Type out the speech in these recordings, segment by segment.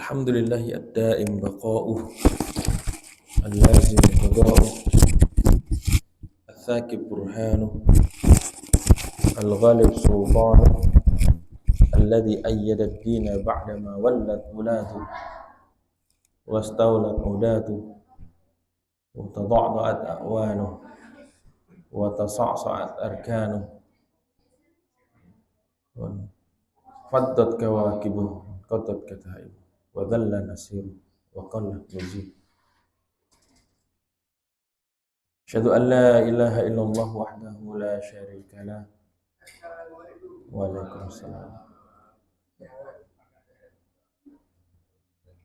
Alhamdulillahi ad-daim baqa'uh al-lazim qada'uh al-thaqib burhanuh al-ghalib sultanuh alladhi ayyada ad-dina ba'dama wallat wulatuh wastawlat udatuh wa tada'da'at a'wanuh wa tasa'sa'at arkanuh wa faddat kawakibuh qadat kata'ibuh wa dhalla nasiruh wa qalla mujib. Asyhadu an la ilaha illallah wahdahu la syarika lah. Waalaikumsalam.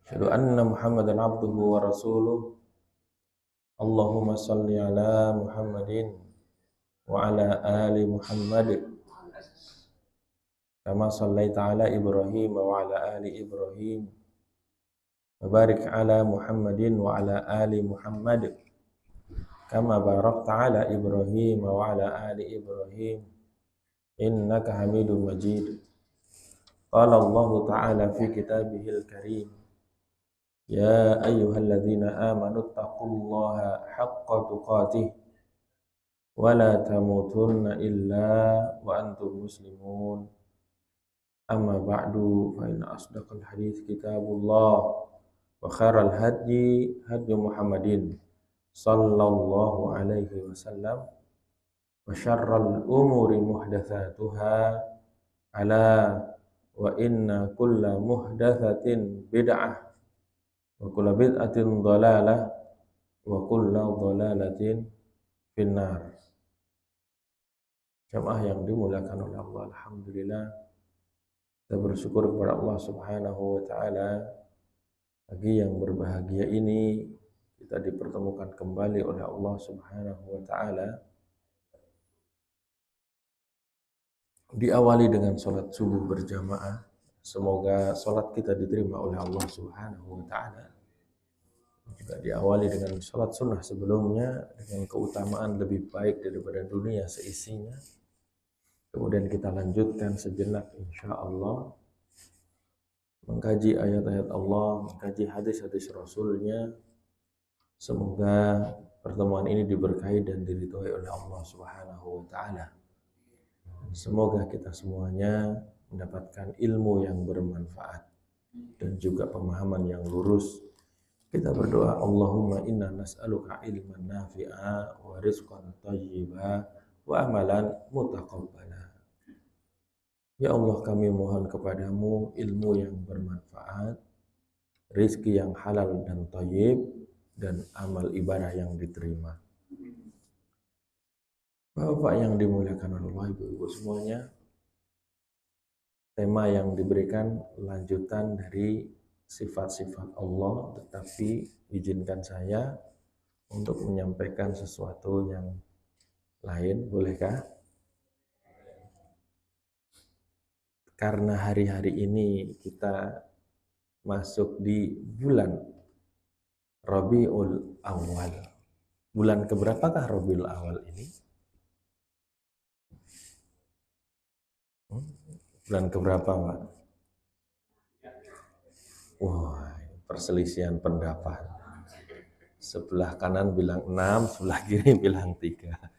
Asyhadu anna Muhammadan abduhu wa rasuluh. Allahumma salli ala Muhammadin wa ala ali Muhammad kama sallaita ala Ibrahim wa ala ali Ibrahim wa barik ala Muhammadin wa ala ali Muhammad kama barakta ala Ibrahim wa ala ali Ibrahim innaka Hamidum Majid. Qala Allah Ta'ala fi kitabihil karim, ya ayyuhalladzina amanu taqullaha haqqa tuqatih wa la tamutunna illa wa antum muslimun. Amma ba'du, fa inna asdaqal hadits kitabullah wa khairal hadyi hadyu Muhammadin sallallahu alaihi wasallam wa syarral umuri muhdatsatuha ala wa inna kulla muhdatsatin bid'ah wa kulla bid'atin dhalalah wa kulla dhalalatin finnar. Jamaah yang dimuliakan oleh Allah, alhamdulillah kita bersyukur kepada Allah Subhanahu wa taala pagi yang berbahagia ini kita dipertemukan kembali oleh Allah Subhanahu wa taala. Diawali dengan sholat subuh berjamaah. Semoga sholat kita diterima oleh Allah Subhanahu wa ta'ala. Juga diawali dengan sholat sunnah sebelumnya dengan keutamaan lebih baik daripada dunia seisinya. Kemudian kita lanjutkan sejenak insya Allah mengkaji ayat-ayat Allah, mengkaji hadis-hadis Rasulnya. Semoga pertemuan ini diberkahi dan diridhoi oleh Allah Subhanahu wa ta'ala. Semoga kita semuanya mendapatkan ilmu yang bermanfaat dan juga pemahaman yang lurus. Kita berdoa, Allahumma inna nas'aluka ilman nafi'a wa rizqan thayyiba wa amalan mutaqabbala. Ya Allah, kami mohon kepadamu ilmu yang bermanfaat, rizki yang halal dan thayyib, dan amal ibadah yang diterima. Bapak yang dimuliakan Allah, ibu-ibu semuanya, tema yang diberikan lanjutan dari sifat-sifat Allah, tetapi izinkan saya untuk menyampaikan sesuatu yang lain, bolehkah? Karena hari-hari ini kita masuk di bulan Rabiul Awal. Bulan keberapakah Rabiul Awal ini? Bulan keberapa, Pak? Wah, perselisihan pendapat. Sebelah kanan bilang 6, sebelah kiri bilang 3.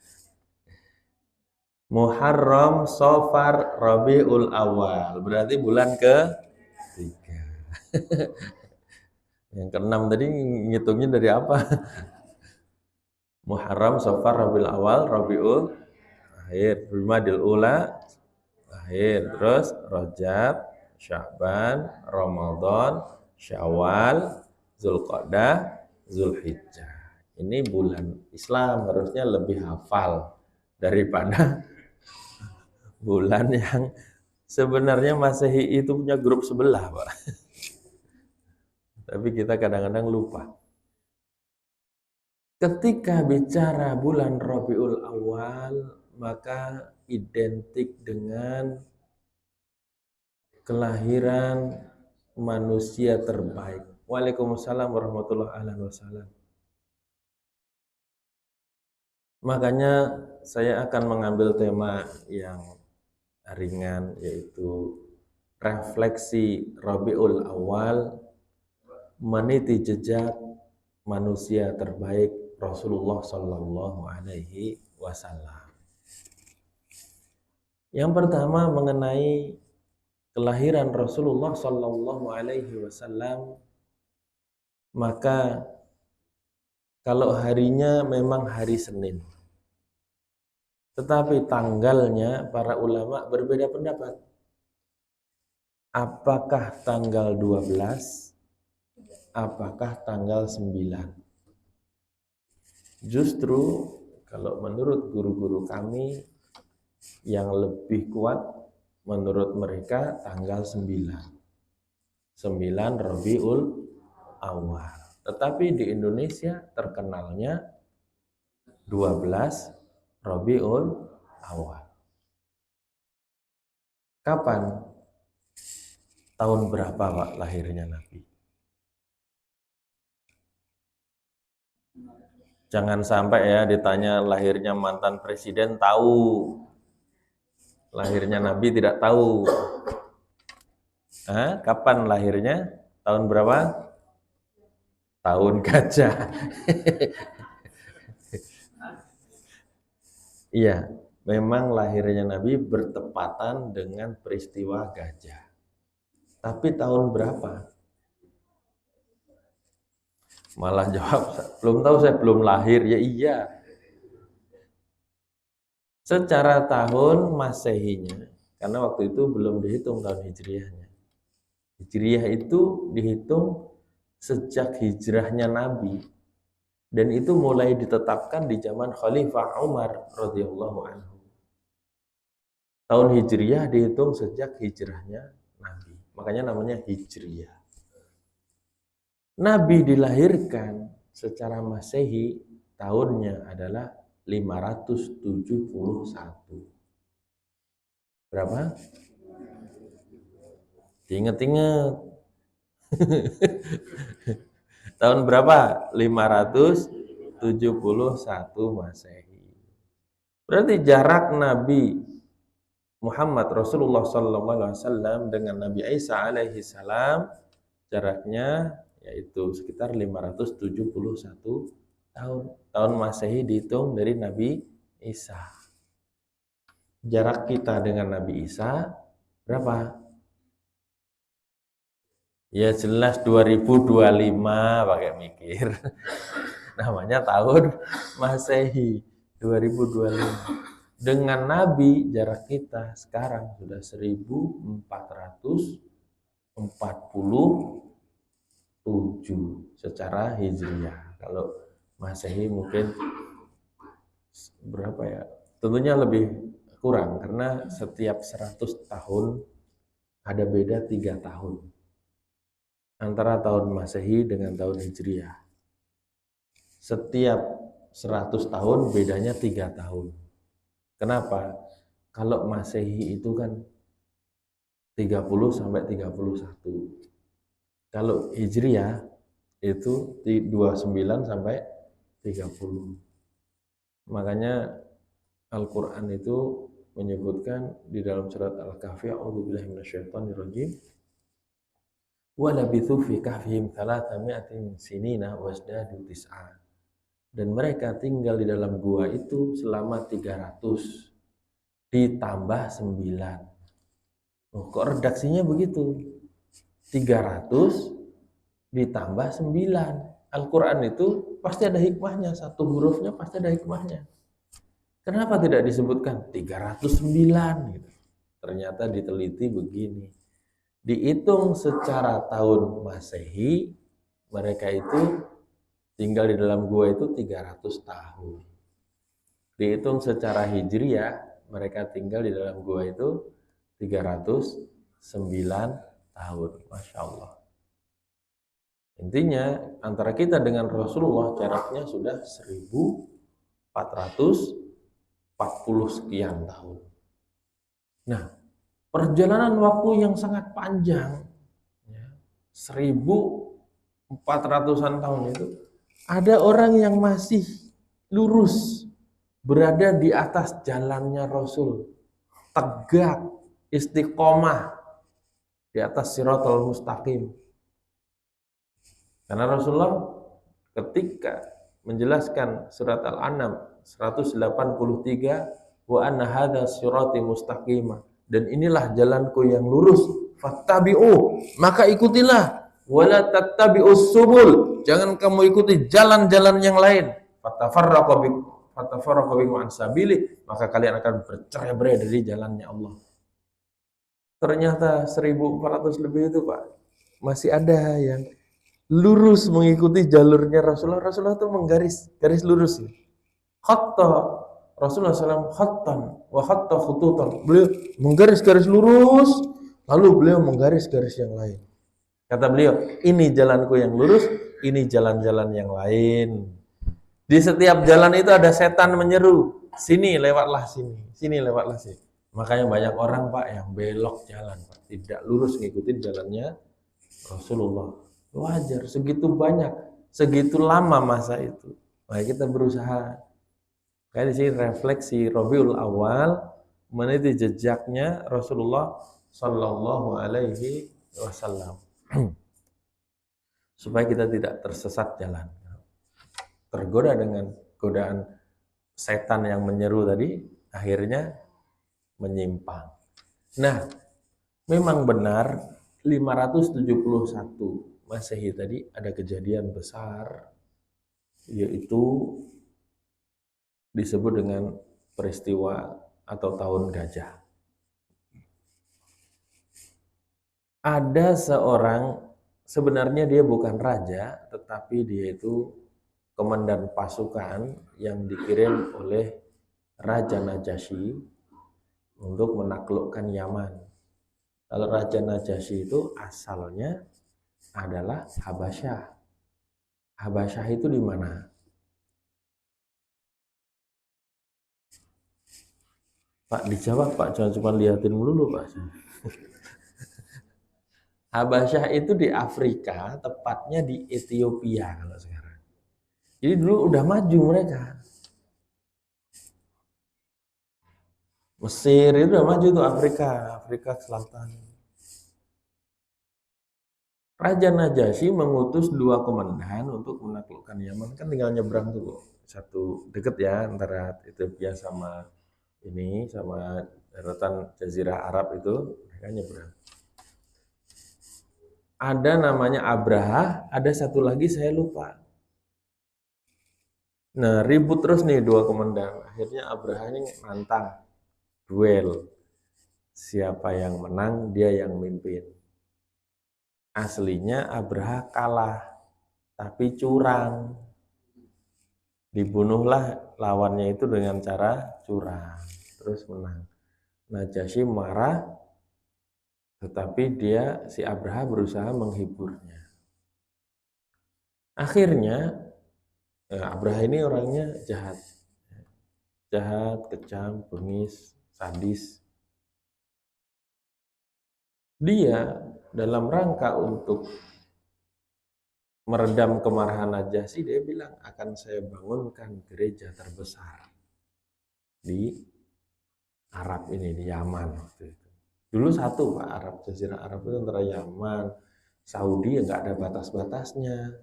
Muharram, Safar, Rabiul Awal. Berarti bulan ke-3. Yang ke-6 tadi ngitungnya dari apa? Muharram, Safar, Rabiul Awal, Rabiul Akhir, Jumadil Ula, Akhir, terus Rajab, Sya'ban, Ramadan, Syawal, Zulqa'dah, Zulhijjah. Ini bulan Islam, harusnya lebih hafal daripada bulan yang sebenarnya Masehi itu punya grup sebelah, Pak. Tapi kita kadang-kadang lupa. Ketika bicara bulan Rabiul Awal, maka identik dengan kelahiran manusia terbaik. Waalaikumsalam warahmatullahi wabarakatuh. Makanya saya akan mengambil tema yang ringan, yaitu refleksi Rabiul Awal meniti jejak manusia terbaik Rasulullah Shallallahu Alaihi Wasallam. Yang pertama mengenai kelahiran Rasulullah Shallallahu Alaihi Wasallam, maka kalau harinya memang hari Senin, tetapi tanggalnya para ulama berbeda pendapat. Apakah tanggal 12? Apakah tanggal 9? Justru kalau menurut guru-guru kami yang lebih kuat, menurut mereka tanggal 9. 9 Rabiul Awal. Tetapi di Indonesia terkenalnya 12 Rabiul Awal. Kapan? Tahun berapa Pak lahirnya Nabi? Jangan sampai ya ditanya lahirnya mantan presiden tahu. Lahirnya Nabi tidak tahu. Kapan lahirnya? Tahun berapa? Tahun gajah. Iya, memang lahirnya Nabi bertepatan dengan peristiwa gajah. Tapi tahun berapa? Malah jawab, belum tahu, saya belum lahir. Ya iya. Secara tahun Masehinya, karena waktu itu belum dihitung tahun Hijriahnya. Hijriah itu dihitung sejak hijrahnya Nabi. Dan itu mulai ditetapkan di zaman Khalifah Umar radhiyallahu anhu. Tahun Hijriah dihitung sejak hijrahnya Nabi. Makanya namanya Hijriah. Nabi dilahirkan secara Masehi tahunnya adalah 571. Berapa? Ingat-ingat. Tahun berapa? 571 Masehi. Berarti jarak Nabi Muhammad Rasulullah SAW dengan Nabi Isa alaihi salam jaraknya yaitu sekitar 571 tahun. Tahun Masehi dihitung dari Nabi Isa. Jarak kita dengan Nabi Isa berapa? Ya jelas 2025 pakai mikir. Namanya tahun Masehi 2025. Dengan Nabi jarak kita sekarang sudah 1447 secara Hijriah. Kalau Masehi mungkin berapa ya? Tentunya lebih kurang karena setiap 100 tahun ada beda 3 tahun antara tahun Masehi dengan tahun Hijriah. Setiap 100 tahun bedanya 3 tahun. Kenapa? Kalau Masehi itu kan 30 sampai 31. Kalau Hijriah itu 29 sampai 30. Makanya Al-Quran itu menyebutkan di dalam surat Al-Kahfi, a'udzubillahi minasyaitonirrajim, wa labithu fi kahfihim 300 sinina wasdadu tis'a. Dan mereka tinggal di dalam gua itu selama 300 ditambah 9. Oh, kok redaksinya begitu? 300 ditambah 9. Al-Quran itu pasti ada hikmahnya, satu hurufnya pasti ada hikmahnya. Kenapa tidak disebutkan 309 gitu? Ternyata diteliti begini. Dihitung secara tahun Masehi, mereka itu tinggal di dalam gua itu 300 tahun. Dihitung secara Hijriah, mereka tinggal di dalam gua itu 309 tahun. Masya Allah. Intinya antara kita dengan Rasulullah jaraknya sudah 1440 sekian tahun. Nah, perjalanan waktu yang sangat panjang, 1400-an tahun itu, ada orang yang masih lurus, berada di atas jalannya Rasul, tegak, istiqomah, di atas Shiratal Mustaqim. Karena Rasulullah ketika menjelaskan surat Al-An'am 183, wa anna hadza sirati mustaqimah, dan inilah jalanku yang lurus, fattabi'u, maka ikutilah, wala tattabi'us subul, jangan kamu ikuti jalan-jalan yang lain, fatafarraqu bikum an sabili, maka kalian akan bercerai-berai dari jalannya Allah. Ternyata 1400 lebih itu Pak, masih ada yang lurus mengikuti jalurnya Rasulullah. Rasulullah itu garis lurus. Khatta Rasulullah SAW khattan wa khatta khututan. Beliau menggaris-garis lurus, lalu beliau menggaris-garis yang lain. Kata beliau, ini jalanku yang lurus, ini jalan-jalan yang lain. Di setiap jalan itu ada setan menyeru, sini lewatlah sini, sini lewatlah sini. Makanya banyak orang Pak yang belok jalan, Pak, tidak lurus ngikutin jalannya Rasulullah. Wajar, segitu banyak, segitu lama masa itu. Nah, kita berusaha. Kayak di sini refleksi Rabiul Awal meniti jejaknya Rasulullah Sallallahu Alaihi Wasallam, supaya kita tidak tersesat jalan, tergoda dengan godaan setan yang menyeru tadi, akhirnya menyimpang. Nah, memang benar 571 Masehi tadi ada kejadian besar, yaitu disebut dengan peristiwa atau tahun gajah. Ada seorang, sebenarnya dia bukan raja, tetapi dia itu komandan pasukan yang dikirim oleh Raja Najasyi untuk menaklukkan Yaman. Kalau Raja Najasyi itu asalnya adalah Habasyah. Habasyah itu di mana? Pak, dijawab Pak, jangan cuma liatin melulu Pak. Habasyah itu di Afrika, tepatnya di Ethiopia kalau sekarang. Jadi dulu udah maju mereka. Mesir itu udah maju tuh, Afrika Selatan. Raja Najasyi mengutus 2 komandan untuk menaklukkan Yaman, kan tinggal nyebrang tuh, satu deket ya antara Ethiopia sama ini, sama daratan Jazirah Arab itu, mereka nyebrang. Ada namanya Abraha, ada satu lagi saya lupa. Nah, ribut terus nih 2 komandan. Akhirnya Abraha ini nantang duel. Siapa yang menang, dia yang mimpin. Aslinya Abraha kalah, tapi curang. Dibunuhlah lawannya itu dengan cara curang, terus menang. Najasyi marah, tetapi si Abraha berusaha menghiburnya. Akhirnya Abraha ini orangnya jahat, kejam, bengis, sadis. Dia dalam rangka untuk meredam kemarahan Najasyi, dia bilang, akan saya bangunkan gereja terbesar di Arab ini, di Yaman waktu itu. Dulu satu Pak, Arab, Jazirah Arab itu antara Yaman, Saudi, nggak ada batas-batasnya.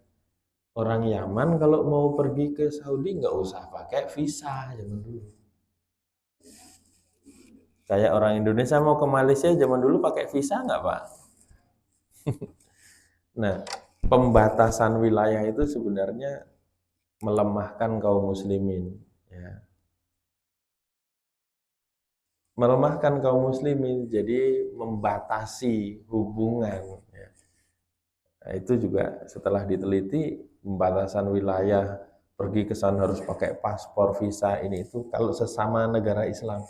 Orang Yaman kalau mau pergi ke Saudi nggak usah pakai visa zaman dulu. Kayak orang Indonesia mau ke Malaysia zaman dulu pakai visa nggak Pak? Nah, pembatasan wilayah itu sebenarnya melemahkan kaum muslimin. Ya. Melemahkan kaum muslimin, jadi membatasi hubungan. Ya. Nah, itu juga setelah diteliti, pembatasan wilayah, pergi ke sana harus pakai paspor, visa, ini itu, kalau sesama negara Islam.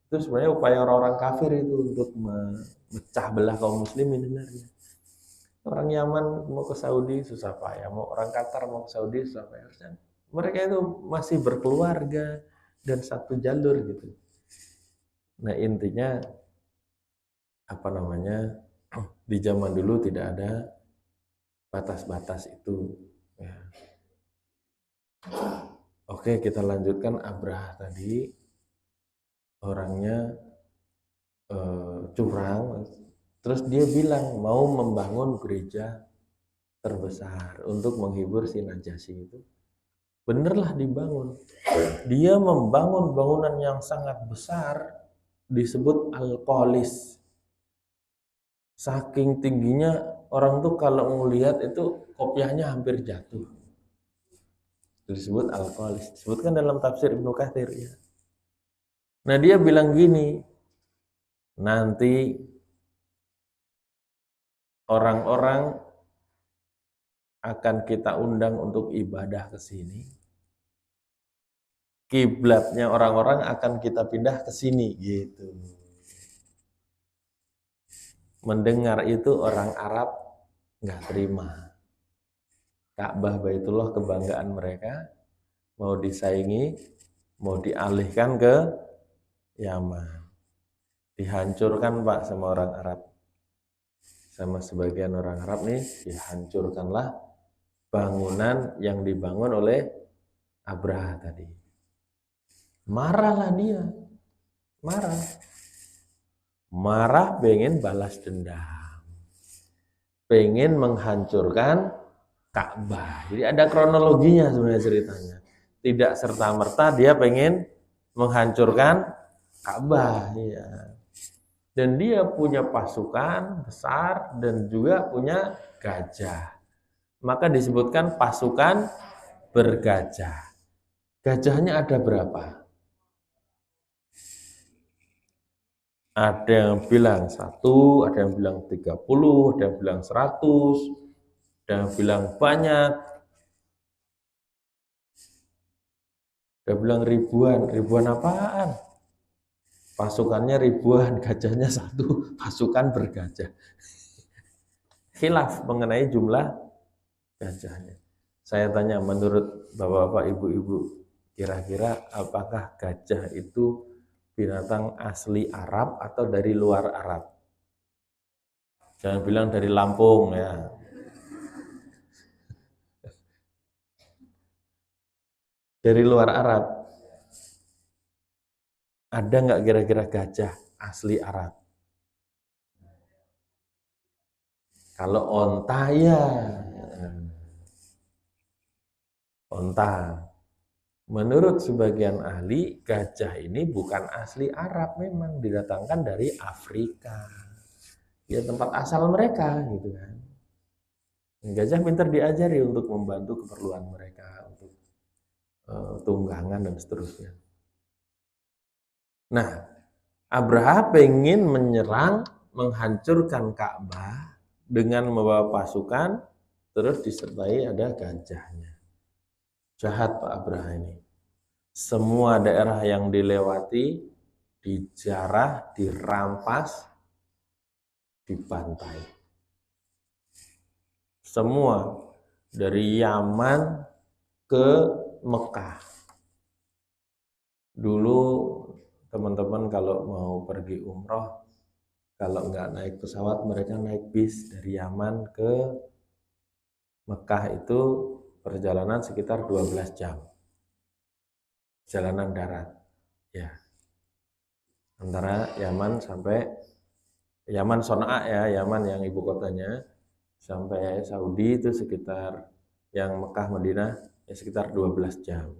Itu sebenarnya upaya orang-orang kafir itu untuk memecah belah kaum muslimin sebenarnya. Orang Yaman mau ke Saudi susah payah, mau orang Qatar mau ke Saudi susah payah. Mereka itu masih berkeluarga dan satu jalur gitu. Nah intinya apa namanya, di zaman dulu tidak ada batas-batas itu. Ya. Oke, kita lanjutkan. Abraha tadi orangnya curang, terus dia bilang mau membangun gereja terbesar untuk menghibur si Najasyi itu. Benerlah dibangun. Dia membangun bangunan yang sangat besar, disebut Al-Qolis. Saking tingginya orang tuh kalau melihat itu kopiahnya hampir jatuh. Disebut Al-Qolis. Disebutkan dalam tafsir Ibnu Katsir ya. Nah dia bilang gini, nanti orang-orang akan kita undang untuk ibadah ke sini. Kiblatnya orang-orang akan kita pindah ke sini gitu. Mendengar itu orang Arab nggak terima. Ka'bah Baitullah kebanggaan mereka mau disaingi, mau dialihkan ke Yaman. Dihancurkan Pak sama orang Arab. Sama sebagian orang Arab nih dihancurkanlah bangunan yang dibangun oleh Abraha tadi. Marahlah dia. Marah pengen balas dendam. Pengen menghancurkan Ka'bah. Jadi ada kronologinya sebenarnya ceritanya. Tidak serta-merta dia pengen menghancurkan Ka'bah. Ya. Dan dia punya pasukan besar dan juga punya gajah. Maka disebutkan pasukan bergajah. Gajahnya ada berapa? Ada yang bilang 1, ada yang bilang 30, ada yang bilang 100, ada yang bilang banyak, ada yang bilang ribuan. Ribuan apaan? Pasukannya ribuan, gajahnya 1, pasukan bergajah. Khilaf mengenai jumlah gajahnya. Saya tanya menurut bapak-bapak, ibu-ibu, kira-kira apakah gajah itu binatang asli Arab atau dari luar Arab? Jangan bilang dari Lampung ya. Dari luar Arab. Ada nggak kira-kira gajah asli Arab? Kalau onta ya. Onta. Menurut sebagian ahli, gajah ini bukan asli Arab, memang didatangkan dari Afrika. Ya tempat asal mereka gitu kan. Gajah pintar diajari untuk membantu keperluan mereka, untuk tunggangan dan seterusnya. Nah, Abraha pengen menyerang, menghancurkan Ka'bah dengan membawa pasukan, terus disertai ada gajahnya. Jahat Pak Abraha ini. Semua daerah yang dilewati, dijarah, dirampas, dibantai. Semua dari Yaman ke Mekah. Dulu teman-teman kalau mau pergi umroh, kalau nggak naik pesawat, mereka naik bis dari Yaman ke Mekah itu perjalanan sekitar 12 jam. Jalanan darat. Ya. Antara Yaman sampai Yaman Son'a ya, Yaman yang ibu kotanya, sampai Saudi itu sekitar yang Mekah Madinah ya sekitar 12 jam.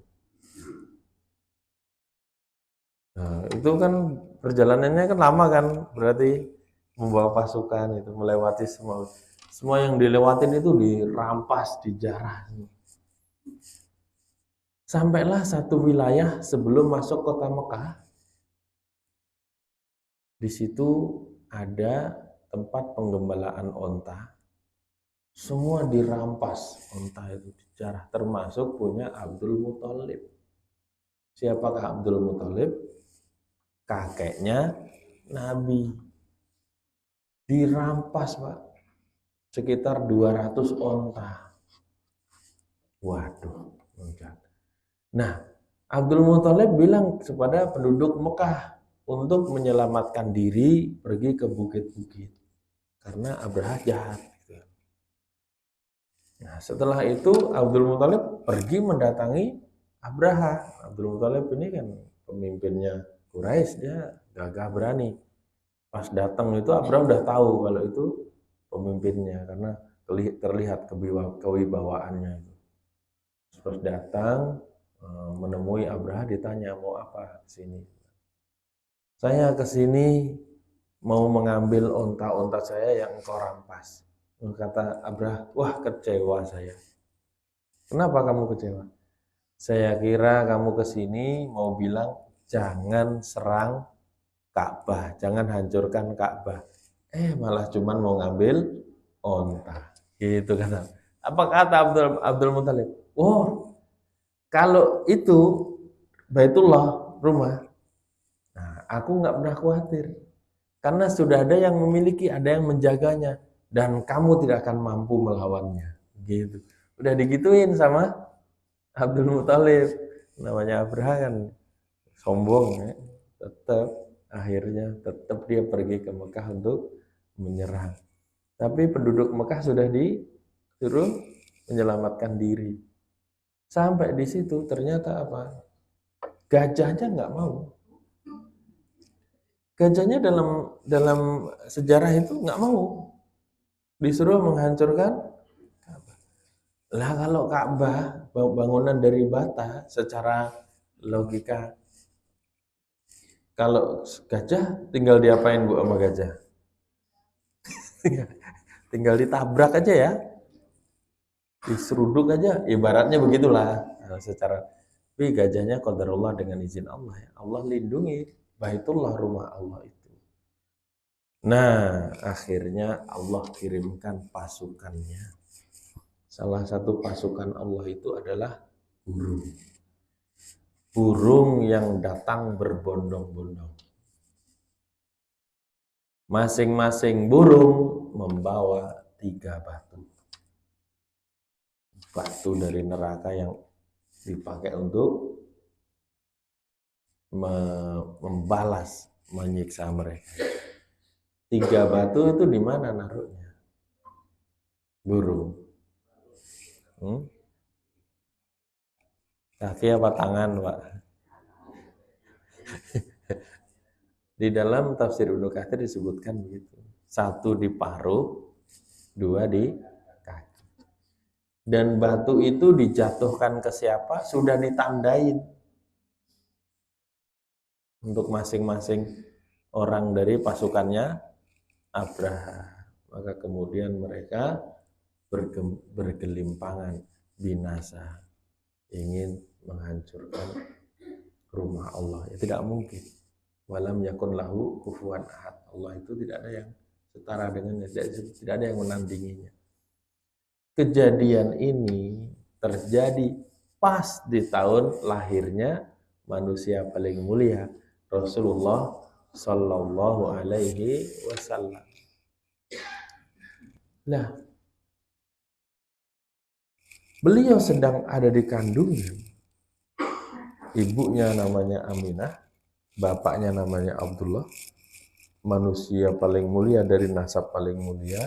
Nah, itu kan perjalanannya kan lama kan, berarti membawa pasukan itu melewati semua yang dilewatin itu dirampas, dijarah. Sampailah satu wilayah sebelum masuk kota Mekah. Di situ ada tempat penggembalaan onta. Semua dirampas, onta itu dijarah, termasuk punya Abdul Muthalib. Siapakah Abdul Muthalib? Kakeknya Nabi. Dirampas Pak, sekitar 200 onta. Waduh, enggak. Nah, Abdul Muthalib bilang kepada penduduk Mekah untuk menyelamatkan diri pergi ke bukit-bukit. Karena Abraha jahat. Nah, setelah itu Abdul Muthalib pergi mendatangi Abraha. Abdul Muthalib ini kan pemimpinnya Quraisy, dia gagah berani. Pas datang itu Abraha udah tahu kalau itu pemimpinnya, karena terlihat kewibawaannya. Terus datang menemui Abraha, ditanya mau apa kesini. Saya kesini mau mengambil onta-onta saya yang engkau rampas. Kata Abraha, wah kecewa saya. Kenapa kamu kecewa? Saya kira kamu kesini mau bilang jangan serang Ka'bah, jangan hancurkan Ka'bah. Malah cuman mau ngambil onta. Gitu kata. Apa kata Abdul Muthalib? Oh, kalau itu Baitullah, rumah. Nah, aku nggak pernah khawatir. Karena sudah ada yang memiliki, ada yang menjaganya. Dan kamu tidak akan mampu melawannya. Gitu. Udah digituin sama Abdul Muthalib. Namanya Abraha kan sombong ya. Tetap dia pergi ke Mekah untuk menyerang. Tapi penduduk Mekah sudah disuruh menyelamatkan diri. Sampai di situ ternyata apa? Gajahnya nggak mau. Gajahnya dalam sejarah itu nggak mau. Disuruh menghancurkan Ka'bah. Lah kalau Ka'bah bangunan dari bata, secara logika, kalau gajah tinggal diapain Bu sama gajah? Tinggal ditabrak aja ya, diseruduk aja, ibaratnya begitulah secara. Tapi gajahnya qadarullah dengan izin Allah ya. Allah lindungi Baitullah, rumah Allah itu. Nah, akhirnya Allah kirimkan pasukannya. Salah satu pasukan Allah itu adalah burung. Burung yang datang berbondong-bondong. Masing-masing burung membawa 3 batu. Batu dari neraka yang dipakai untuk membalas, menyiksa mereka. 3 batu itu di mana naruhnya? Burung. Kaki apa tangan, Pak? Di dalam tafsir Ibnu Katsir disebutkan begitu. 1 di paruh, 2 di kaki. Dan batu itu dijatuhkan ke siapa? Sudah ditandain. Untuk masing-masing orang dari pasukannya Abraha. Maka kemudian mereka bergelimpangan, binasa, ingin menghancurkan rumah Allah. Ya tidak mungkin. Walam yakun lahu kufuwan ahad. Allah itu tidak ada yang setara dengannya, tidak ada yang menandinginya. Kejadian ini terjadi pas di tahun lahirnya manusia paling mulia, Rasulullah Sallallahu Alaihi Wasallam. Nah, beliau sedang ada di kandungan. Ibunya namanya Aminah, bapaknya namanya Abdullah, manusia paling mulia dari nasab paling mulia.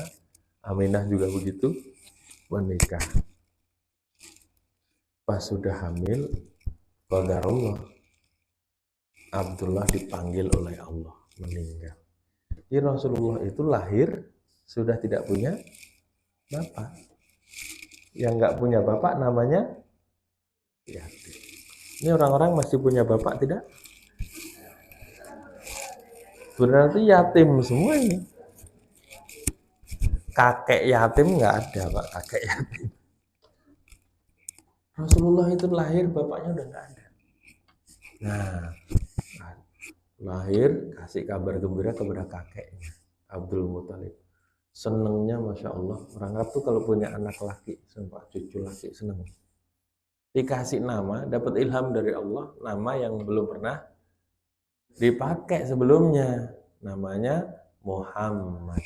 Aminah juga begitu, menikah. Pas sudah hamil, qadarullah, Abdullah dipanggil oleh Allah, meninggal. Jadi Rasulullah itu lahir sudah tidak punya bapak. Yang nggak punya bapak namanya yatim. Ini orang-orang masih punya bapak tidak? Berarti yatim semua ini. Kakek yatim nggak ada, Pak, kakek yatim. Rasulullah itu lahir bapaknya udah nggak ada. Nah, lahir kasih kabar gembira kepada kakeknya Abdul Muthalib. Senengnya Masya Allah, orang Arab tuh kalau punya anak laki, sumpah cucu laki seneng. Dikasih nama, dapat ilham dari Allah, nama yang belum pernah dipakai sebelumnya, namanya Muhammad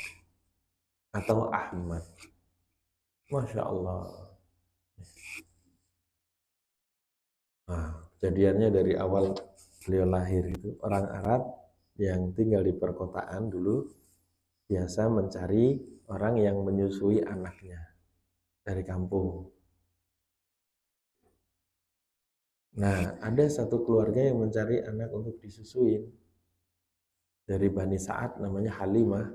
atau Ahmad. Masya Allah. Nah, kejadiannya dari awal beliau lahir itu, orang Arab yang tinggal di perkotaan dulu biasa mencari orang yang menyusui anaknya dari kampung. Nah, ada satu keluarga yang mencari anak untuk disusuin dari Bani Sa'ad, namanya Halimah.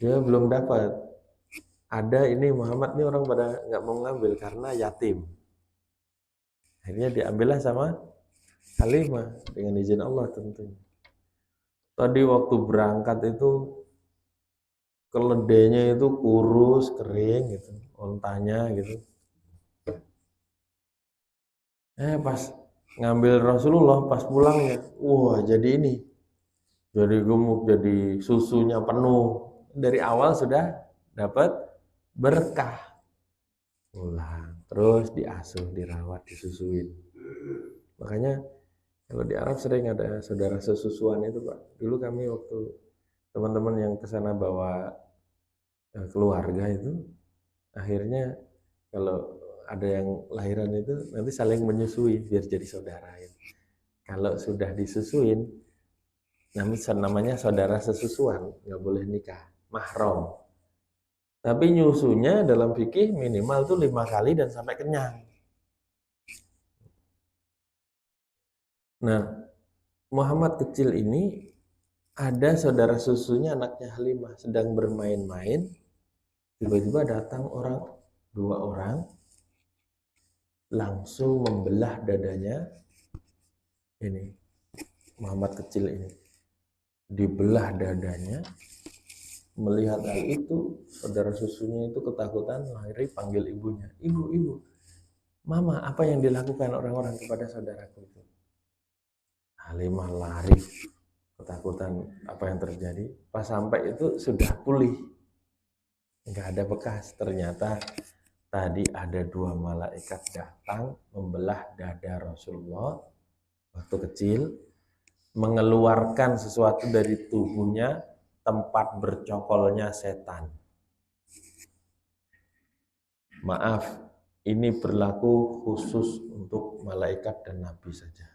Dia belum dapat. Ada ini Muhammad nih orang pada nggak mau ngambil karena yatim. Akhirnya diambillah sama Halimah dengan izin Allah tentunya. Tadi waktu berangkat itu keledainya itu kurus, kering gitu, ontanya gitu. Pas ngambil Rasulullah, pas pulangnya, wah jadi ini, jadi gemuk, jadi susunya penuh. Dari awal sudah dapat berkah. Pulang, terus diasuh, dirawat, disusuin. Makanya kalau di Arab sering ada saudara sesusuan itu Pak. Dulu kami waktu teman-teman yang kesana bawa keluarga itu, akhirnya kalau ada yang lahiran itu nanti saling menyusui biar jadi saudara. Kalau sudah disusuin, namanya saudara sesusuan, nggak boleh nikah, mahram. Tapi nyusunya dalam fikih minimal tuh 5 kali dan sampai kenyang. Nah, Muhammad kecil ini ada saudara susunya anaknya Halimah sedang bermain-main, tiba-tiba datang dua orang, langsung membelah dadanya ini, Muhammad kecil ini. Dibelah dadanya, melihat hal itu, saudara susunya itu ketakutan, lari panggil ibunya. Ibu, mama, apa yang dilakukan orang-orang kepada saudaraku itu? Halimah lari, ketakutan apa yang terjadi. Pas sampai itu sudah pulih, nggak ada bekas. Ternyata tadi ada 2 malaikat datang membelah dada Rasulullah waktu kecil, mengeluarkan sesuatu dari tubuhnya, tempat bercokolnya setan. Maaf, ini berlaku khusus untuk malaikat dan nabi saja.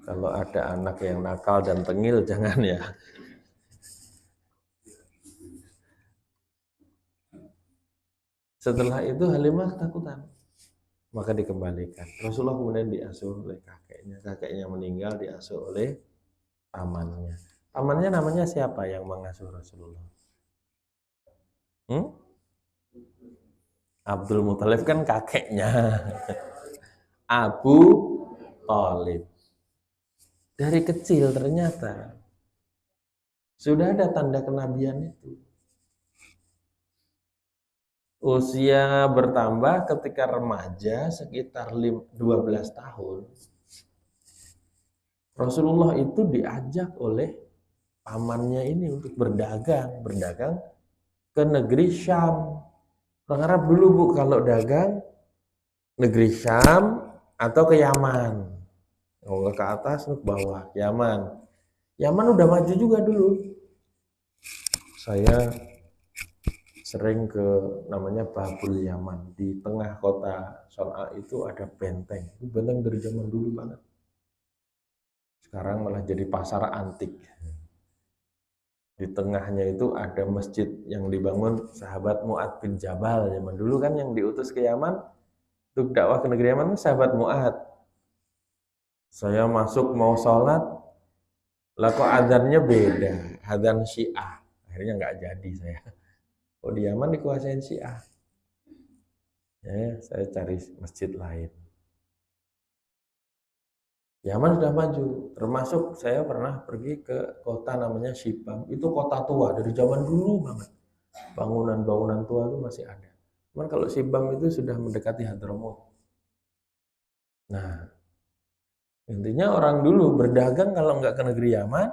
Kalau ada anak yang nakal dan tengil, jangan ya. Setelah itu Halimah ketakutan, maka dikembalikan. Rasulullah kemudian diasuh oleh kakeknya meninggal, diasuh oleh pamannya. Pamannya namanya siapa yang mengasuh Rasulullah? Abdul Muthalib kan kakeknya. Abu Thalib. Dari kecil ternyata sudah ada tanda kenabian itu. Usia bertambah ketika remaja sekitar 12 tahun. Rasulullah itu diajak oleh pamannya ini untuk berdagang ke negeri Syam. Orang Arab dulu Bu kalau dagang negeri Syam atau ke Yaman. Kalau ke atas ke bawah Yaman. Yaman udah maju juga dulu. Saya sering ke namanya Babul Yaman. Di tengah kota Son'a itu ada benteng. Itu benteng dari zaman dulu banget. Sekarang malah jadi pasar antik. Di tengahnya itu ada masjid yang dibangun sahabat Mu'ad bin Jabal. Zaman dulu kan yang diutus ke Yaman untuk dakwah ke negeri Yaman sahabat Mu'ad. Saya masuk mau sholat, lah kok adzannya beda, adzan Syiah. Akhirnya nggak jadi saya. Oh di Yaman dikuasain Syiah. Ya, saya cari masjid lain. Yaman sudah maju, termasuk saya pernah pergi ke kota namanya Shibam. Itu kota tua dari zaman dulu banget. Bangunan-bangunan tua itu masih ada. Cuman kalau Shibam itu sudah mendekati Hadramaut. Nah, intinya orang dulu berdagang kalau nggak ke negeri Yaman,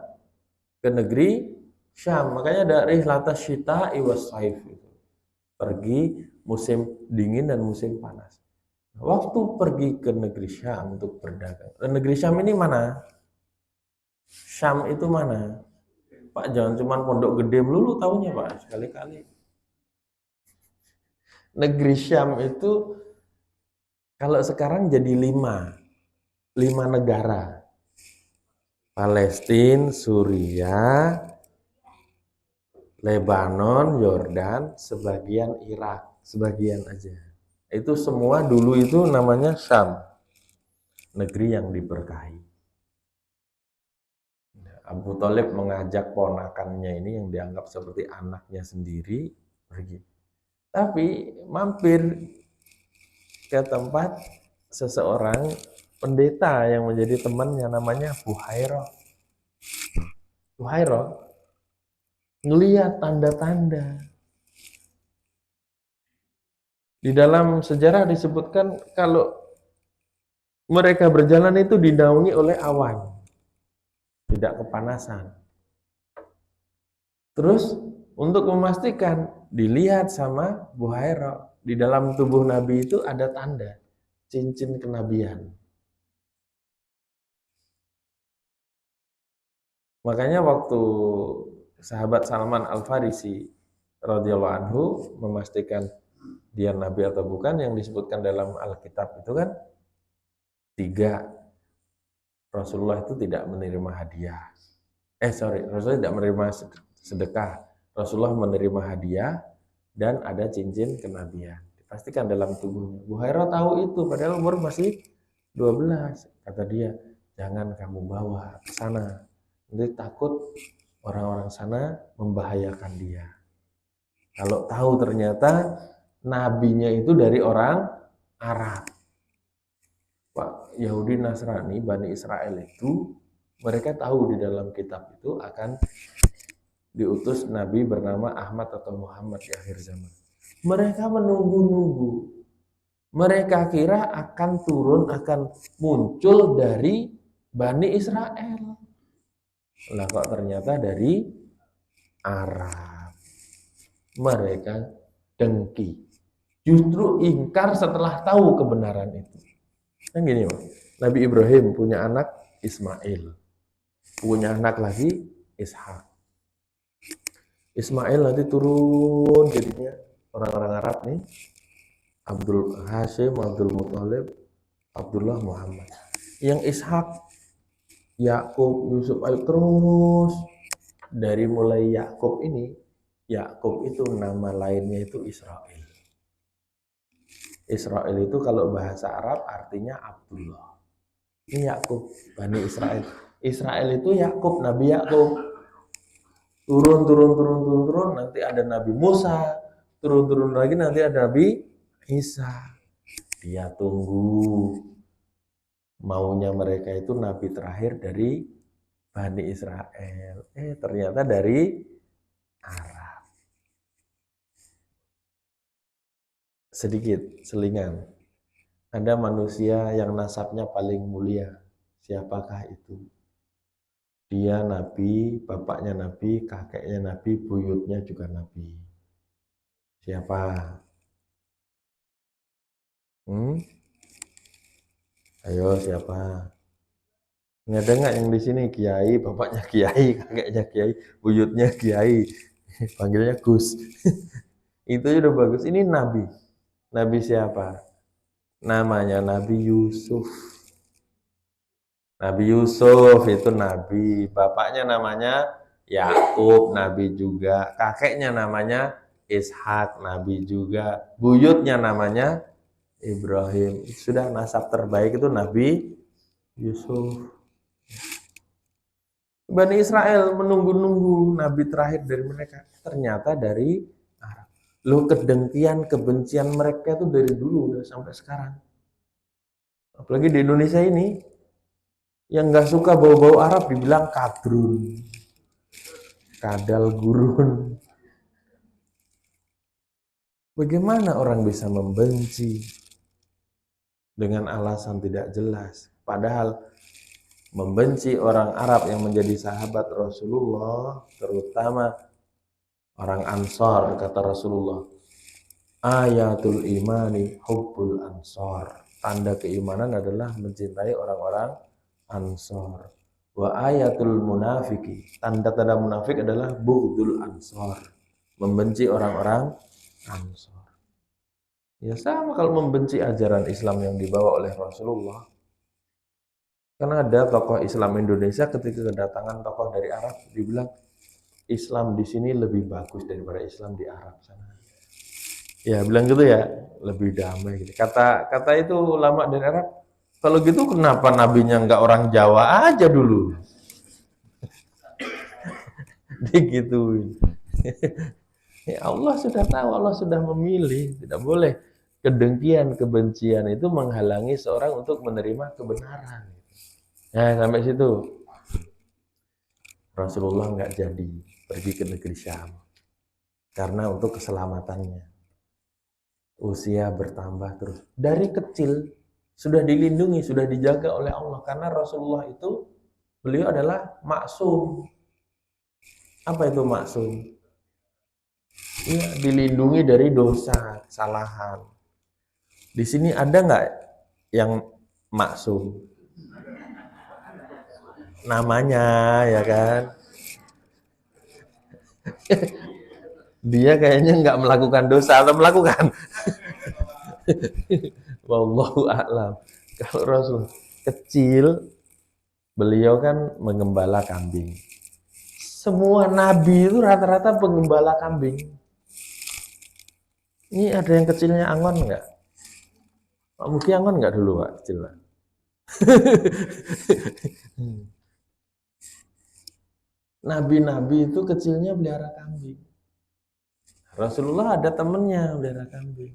ke negeri Syam. Makanya ada rihlatas syita iwas saif. Pergi musim dingin dan musim panas. Waktu pergi ke negeri Syam untuk berdagang. Negeri Syam ini mana? Syam itu mana? Pak jangan cuma pondok gede melulu tahunya Pak, sekali-kali. Negeri Syam itu kalau sekarang jadi 5 negara. Palestina, Suriah, Lebanon, Yordan, sebagian Irak, sebagian aja. Itu semua dulu itu namanya Syam, negeri yang diberkahi. Abu Thalib mengajak ponakannya ini yang dianggap seperti anaknya sendiri pergi. Tapi mampir ke tempat seseorang pendeta yang menjadi temannya, namanya Buhairah. Buhairah ngelihat tanda-tanda. Di dalam sejarah disebutkan kalau mereka berjalan itu dinaungi oleh awan, tidak kepanasan. Terus untuk memastikan, dilihat sama Buhairah, di dalam tubuh Nabi itu ada tanda cincin kenabian. Makanya waktu sahabat Salman Al-Farisi radhiyallahu anhu memastikan dia nabi atau bukan, yang disebutkan dalam Alkitab itu kan 3. Rasulullah itu tidak menerima hadiah. Rasulullah tidak menerima sedekah. Rasulullah menerima hadiah dan ada cincin kenabian. Dipastikan dalam tubuhnya. Buhairah tahu itu, padahal umur masih 12. Kata dia, jangan kamu bawa ke sana. Nanti takut orang-orang sana membahayakan dia. Kalau tahu ternyata nabinya itu dari orang Arab. Pak, Yahudi Nasrani, Bani Israel itu, mereka tahu di dalam kitab itu akan diutus nabi bernama Ahmad atau Muhammad di akhir zaman. Mereka menunggu-nunggu. Mereka kira akan turun, akan muncul dari Bani Israel. Lah kok ternyata dari Arab. Mereka dengki. Justru ingkar setelah tahu kebenaran itu. Kan gini, Pak. Nabi Ibrahim punya anak Ismail. Punya anak lagi Ishak. Ismail nanti turun jadinya orang-orang Arab nih. Abdul Hashim, Abdul Muthalib, Abdullah, Muhammad. Yang Ishak, Yakub, Yusuf, terus dari mulai Yakub ini, Yakub itu nama lainnya itu Israel. Israel itu kalau bahasa Arab artinya Abdullah. Ini Yakub, Bani Israel. Israel itu Yakub, Nabi Yakub. Turun, nanti ada Nabi Musa, turun lagi nanti ada Nabi Isa. Dia tunggu. Maunya mereka itu nabi terakhir dari Bani Israel. Ternyata dari Arab. Sedikit selingan. Ada manusia yang nasabnya paling mulia. Siapakah itu? Dia nabi, bapaknya nabi, kakeknya nabi, buyutnya juga nabi. Siapa? Ayo siapa? Ini ada nggak yang di sini kiai, bapaknya kiai, kakeknya kiai, buyutnya kiai, panggilnya Gus. Itu udah bagus. Ini nabi. Nabi siapa? Namanya Nabi Yusuf. Nabi Yusuf itu nabi. Bapaknya namanya Yakub, nabi juga. Kakeknya namanya Ishak, nabi juga. Buyutnya namanya Ibrahim. Sudah nasab terbaik itu Nabi Yusuf. Bani Israel menunggu-nunggu nabi terakhir dari mereka. Ternyata dari Arab. Loh, kedengkian, kebencian mereka itu dari dulu udah sampai sekarang. Apalagi di Indonesia ini, yang nggak suka bau-bau Arab dibilang kadrun, kadal gurun. Bagaimana orang bisa membenci dengan alasan tidak jelas? Padahal membenci orang Arab yang menjadi sahabat Rasulullah, terutama orang Ansor, kata Rasulullah, ayatul imani hubbul ansor. Tanda keimanan adalah mencintai orang-orang Ansor. Wa ayatul munafiki, tanda-tanda munafik adalah bughdul ansor, membenci orang-orang Ansor. Ya sama kalau membenci ajaran Islam yang dibawa oleh Rasulullah. Karena ada tokoh Islam Indonesia ketika kedatangan tokoh dari Arab, dibilang Islam di sini lebih bagus daripada Islam di Arab sana. Ya bilang gitu ya, lebih damai gitu. Kata itu ulama dari Arab, kalau gitu kenapa nabinya nggak orang Jawa aja dulu? digituin. Ya Allah sudah tahu, Allah sudah memilih. Tidak boleh kedengkian, kebencian itu menghalangi seorang untuk menerima kebenaran. Nah, sampai situ. Rasulullah nggak jadi pergi ke negeri Syam. Karena untuk keselamatannya. Usia bertambah terus. Dari kecil sudah dilindungi, sudah dijaga oleh Allah. Karena Rasulullah itu, beliau adalah maksum. Apa itu maksum? Ya, dilindungi dari dosa, kesalahan. Di sini ada nggak yang maksum? Namanya, ya kan? Dia kayaknya nggak melakukan dosa atau melakukan. Wallahu a'lam. Kalau Rasul kecil, beliau kan mengembala kambing. Semua nabi itu rata-rata pengembala kambing. Ini ada yang kecilnya Angon nggak? Pak Muki Angon nggak dulu Pak kecil Pak? Nabi-nabi itu kecilnya pelihara kambing. Rasulullah ada temennya pelihara kambing.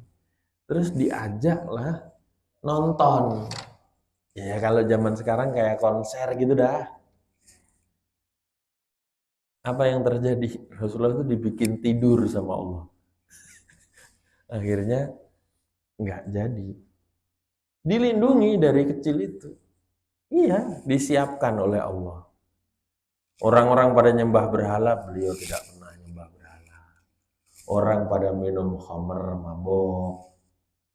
Terus diajaklah nonton. Ya kalau zaman sekarang kayak konser gitu dah. Apa yang terjadi? Rasulullah itu dibikin tidur sama Allah. Akhirnya nggak jadi. Dilindungi dari kecil itu. Iya, disiapkan oleh Allah. Orang-orang pada nyembah berhala, beliau tidak pernah nyembah berhala. Orang pada minum khamr, mabok.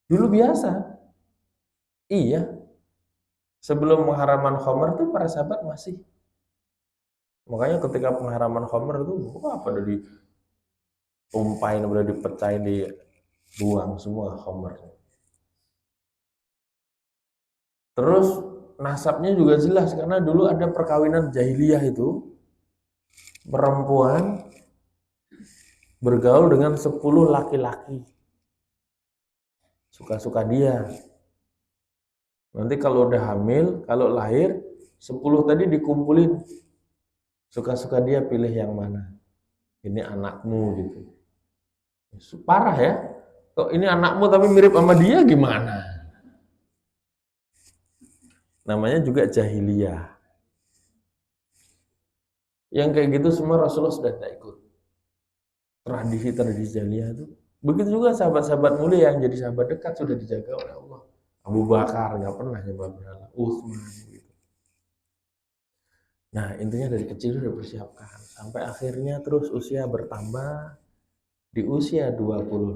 Dulu biasa. Iya. Sebelum pengharaman khamr tuh para sahabat masih. Makanya ketika pengharaman khamr itu, wah pada ditumpahin, pada dipecahin, dibuang semua khamr. Terus nasabnya juga jelas karena dulu ada perkawinan jahiliyah itu. Perempuan bergaul dengan 10 laki-laki. Suka-suka dia. Nanti kalau udah hamil, kalau lahir, 10 tadi dikumpulin. Suka-suka dia pilih yang mana. Ini anakmu gitu. Parah ya. Kok ini anakmu tapi mirip sama dia gimana? Namanya juga jahiliyah. Yang kayak gitu semua Rasulullah sudah tidak ikut. Tradisi-tradisi jahiliyah itu. Begitu juga sahabat-sahabat mulia yang jadi sahabat dekat sudah dijaga oleh Allah. Abu Bakar nggak pernah nyembah berhala. Utsman gitu. Nah intinya dari kecil sudah dipersiapkan. Sampai akhirnya terus usia bertambah. Di usia 25,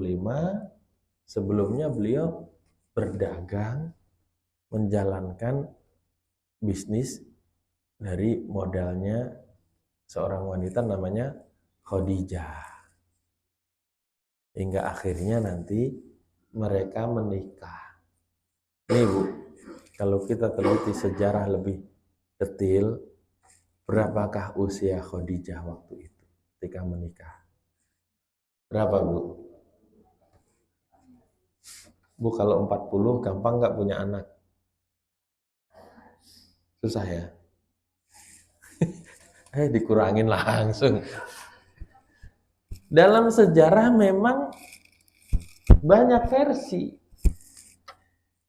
sebelumnya beliau berdagang, menjalankan bisnis dari modalnya seorang wanita namanya Khadijah. Hingga akhirnya nanti mereka menikah. Nih Bu, kalau kita teliti sejarah lebih detail, berapakah usia Khadijah waktu itu ketika menikah? Berapa Bu? Bu kalau 40 gampang nggak punya anak? Susah ya? Dikurangin langsung. Dalam sejarah memang banyak versi.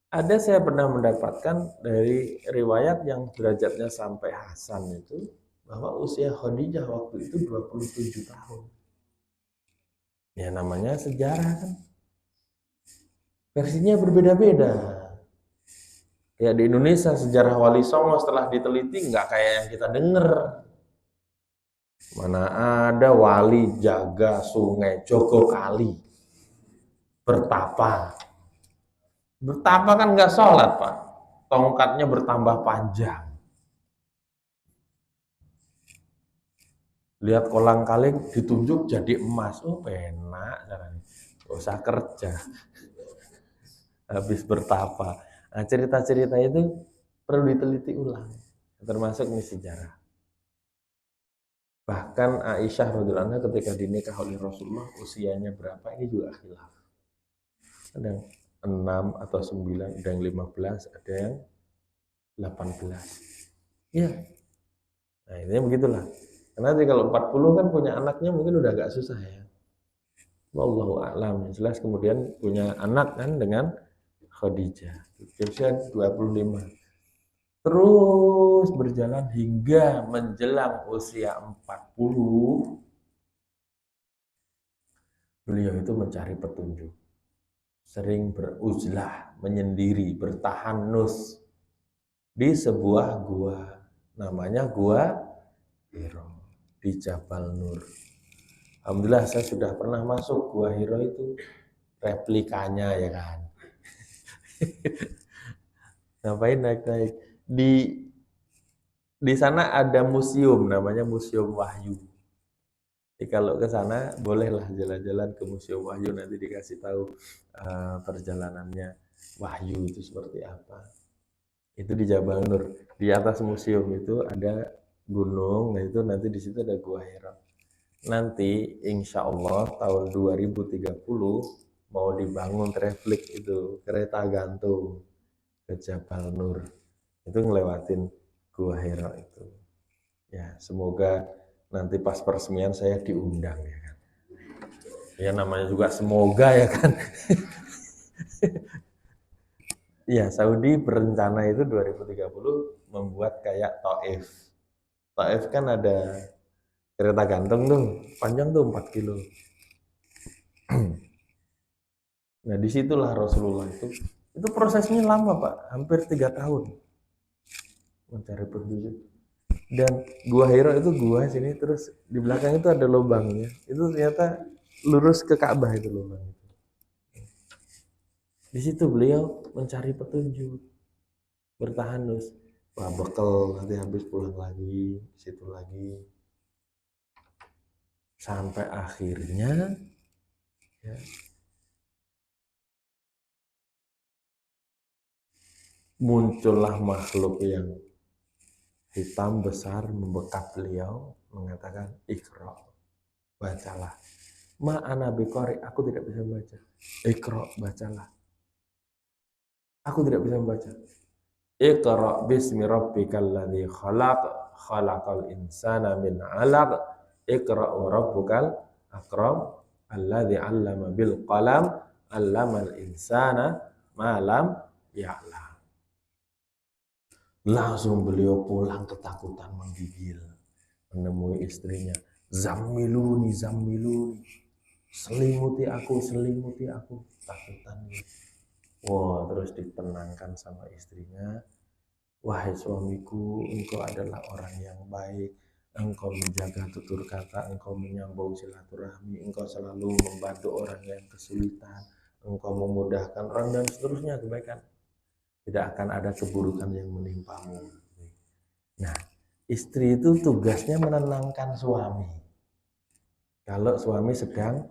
Ada saya pernah mendapatkan dari riwayat yang derajatnya sampai Hasan itu, bahwa usia Khadijah waktu itu 27 tahun. Ya namanya sejarah kan. Versinya berbeda-beda. Ya di Indonesia sejarah Wali Songo setelah diteliti nggak kayak yang kita dengar. Mana ada wali jaga sungai Jogokali bertapa. Bertapa kan nggak sholat Pak. Tongkatnya bertambah panjang. Lihat kolang kaling ditunjuk jadi emas. Oh penak caranya. Gak usah kerja. Habis bertapa. Nah cerita-cerita itu perlu diteliti ulang. Termasuk ini sejarah. Bahkan Aisyah radhiyallahu anha ketika dinikah oleh Rasulullah usianya berapa ini juga khilaf. Ada yang 6 atau 9, ada yang 15, ada yang 18. Iya. Nah, intinya begitulah. Karena nanti kalau 40 kan punya anaknya mungkin udah agak susah ya. Wallahu a'lam. Jelas kemudian punya anak kan dengan Khadijah. Usia 25. Terus berjalan hingga menjelang usia 40, beliau itu mencari petunjuk. Sering beruzlah, menyendiri, bertahanus di sebuah gua. Namanya Gua Hiro di Jabal Nur. Alhamdulillah saya sudah pernah masuk Gua Hiro itu, replikanya ya kan. Ngapain naik-naik? Di sana ada museum namanya Museum Wahyu. Jadi kalau ke sana bolehlah jalan-jalan ke Museum Wahyu, nanti dikasih tahu perjalanannya Wahyu itu seperti apa. Itu di Jabal Nur. Di atas museum itu ada gunung, nah itu nanti di situ ada Gua Hira. Nanti insya Allah tahun 2030 mau dibangun traflik itu, kereta gantung ke Jabal Nur. Itu ngelewatin Gua Hira itu. Ya, semoga nanti pas peresmian saya diundang ya kan. Ya namanya juga semoga ya kan. Ya, Saudi berencana itu 2030 membuat kayak Taif. Taif kan ada kereta gantung tuh, panjang tuh 4 kilo. Nah, disitulah Rasulullah itu prosesnya lama Pak, hampir 3 tahun mencari petunjuk. Dan Gua Hira itu gua sini, terus di belakang itu ada lubangnya. Itu ternyata lurus ke Ka'bah itu lubang itu. Di situ beliau mencari petunjuk, bertahanus. Wah, bekal nanti habis pulang lagi, situ lagi. Sampai akhirnya ya, muncullah makhluk yang hitam besar membekap beliau, mengatakan Iqra, bacalah. Ma'ana biqari, aku tidak bisa membaca. Iqra, bacalah. Aku tidak bisa membaca. Iqra bismi rabbikal ladzi khalaq, khalaqal insana min 'alaq. Iqra wa rabbukal akram, alladzi 'allama bil qalam, 'allamal insana ma lam ya'lam. Langsung beliau pulang ketakutan menggigil, menemui istrinya. Zammiluni, zammiluni. Selimuti aku. Takutan. Wah, terus ditenangkan sama istrinya. Wahai suamiku, engkau adalah orang yang baik. Engkau menjaga tutur kata, engkau menyambung silaturahmi, engkau selalu membantu orang yang kesulitan, engkau memudahkan orang dan seterusnya kebaikan. Tidak akan ada keburukan yang menimpamu. Nah, istri itu tugasnya menenangkan suami. Kalau suami sedang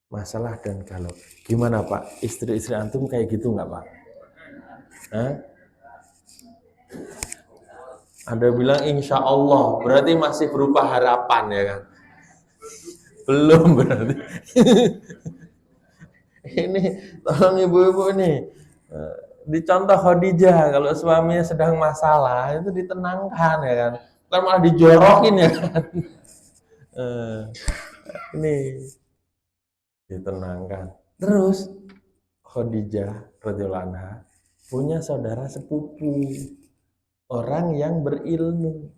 masalah dan galau. Gimana Pak? Istri-istri antum kayak gitu nggak Pak? Hah? Ada bilang insya Allah, berarti masih berupa harapan ya kan? Belum berarti. Ini tolong ibu-ibu nih, dicontoh Khadijah, kalau suaminya sedang masalah itu ditenangkan ya kan, bukan malah dijorokin ya kan. Ini ditenangkan. Terus Khadijah radhiyallahu anha punya saudara sepupu, orang yang berilmu,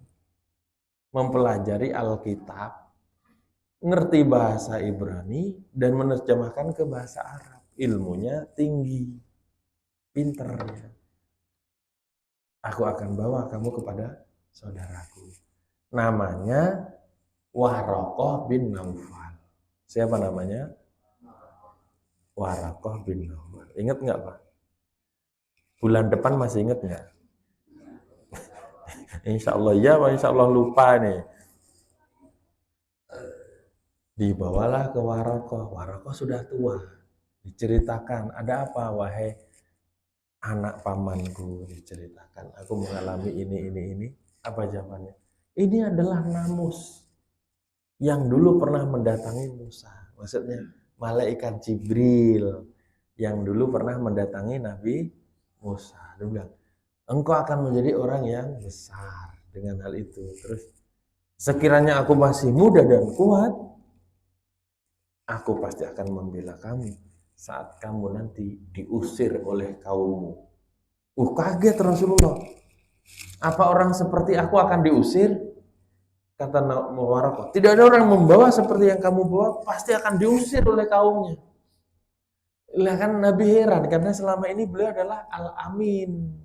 mempelajari Alkitab, ngerti bahasa Ibrani dan menerjemahkan ke bahasa Arab. Ilmunya tinggi, pinter ya. Aku akan bawa kamu kepada saudaraku. Namanya Waraqah bin Naufal. Siapa namanya? Waraqah bin Naufal. Ingat nggak Pak? Bulan depan masih ingat nggak? Insya Allah ya, insya Allah lupa nih. Dibawalah ke Waraqah. Waraqah sudah tua. Diceritakan, ada apa wahai anak pamanku, diceritakan. Aku mengalami ini. Apa jawabannya? Ini adalah namus yang dulu pernah mendatangi Musa. Maksudnya malaikat Jibril yang dulu pernah mendatangi Nabi Musa. Dia bilang, engkau akan menjadi orang yang besar dengan hal itu. Terus Sekiranya aku masih muda dan kuat, aku pasti akan membela kamu saat kamu nanti diusir oleh kaummu. Kaget Rasulullah. Apa orang seperti aku akan diusir? Kata Waraqah, tidak ada orang membawa seperti yang kamu bawa, pasti akan diusir oleh kaumnya. Lah kan Nabi heran, karena selama ini beliau adalah Al-Amin.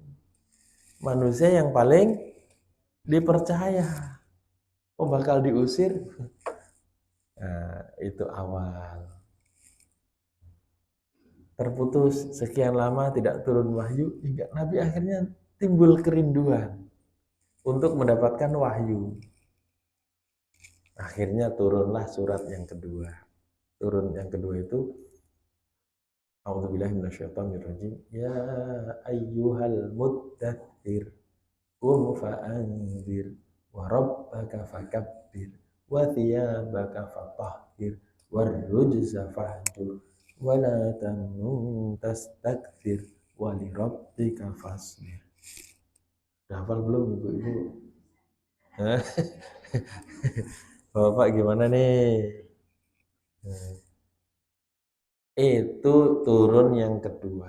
Manusia yang paling dipercaya. Bakal diusir? Nah, itu awal. Terputus sekian lama tidak turun wahyu, hingga Nabi akhirnya timbul kerinduan untuk mendapatkan wahyu. Akhirnya turunlah surat yang kedua. Turun yang kedua itu A'udzubillahi minasyaitonirrajim. Ya ayyuhal muddatsir qum fa'anzir wa rabbaka fakabbir wa thiyabaka fatahhir warrujza fahjur wa la tamnun tastakthir wa li rabbika fasbir. Hafal belum Ibu-ibu? Bapak gimana nih? Itu turun yang kedua.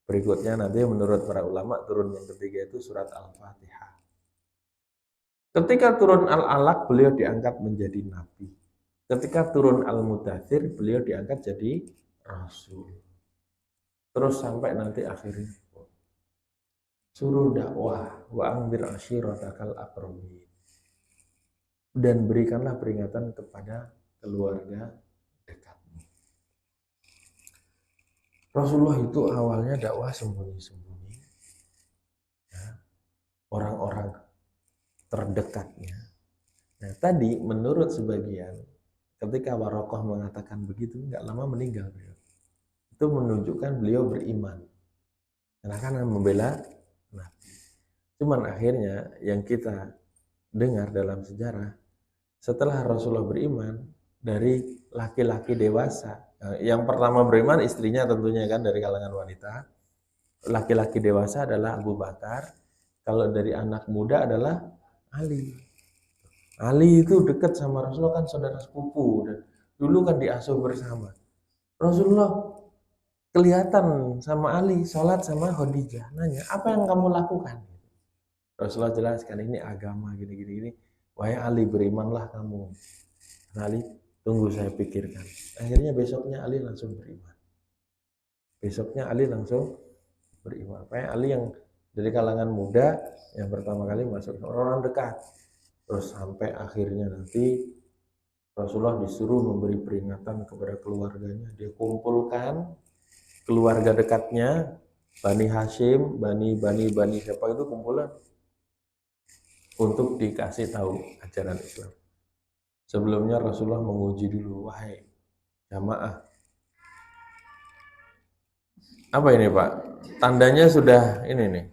Berikutnya nanti menurut para ulama turun yang ketiga itu surat Al-Fatihah. Ketika turun Al-Alaq beliau diangkat menjadi nabi. Ketika turun Al-Mudathir beliau diangkat jadi rasul. Terus sampai nanti akhirnya suruh dakwah wa anzir ashiratakal aqrabin. Dan berikanlah peringatan kepada keluarga dekatmu. Rasulullah itu awalnya dakwah sembunyi-sembunyi. Ya, orang-orang terdekatnya. Nah tadi menurut sebagian ketika Waraqah mengatakan begitu nggak lama meninggal beliau. Itu menunjukkan beliau beriman. Karena kan membela Nabi. Cuman akhirnya yang kita dengar dalam sejarah setelah Rasulullah beriman dari laki-laki dewasa. Yang pertama beriman istrinya tentunya kan dari kalangan wanita. Laki-laki dewasa adalah Abu Bakar. Kalau dari anak muda adalah Ali. Ali itu dekat sama Rasulullah kan saudara sepupu dan dulu kan diasuh bersama. Rasulullah kelihatan sama Ali sholat sama Khadijah. Nanya, apa yang kamu lakukan? Rasulullah jelaskan ini agama gini. Wahai Ali berimanlah kamu. Ali tunggu saya pikirkan. Akhirnya besoknya Ali langsung beriman. Wahai Ali yang dari kalangan muda yang pertama kali masuk orang dekat. Terus sampai akhirnya nanti Rasulullah disuruh memberi peringatan kepada keluarganya. Dia kumpulkan keluarga dekatnya, Bani Hashim, Bani siapa itu kumpulan untuk dikasih tahu ajaran Islam. Sebelumnya Rasulullah menguji dulu, wahai jamaah. Apa ini Pak? Tandanya sudah ini nih.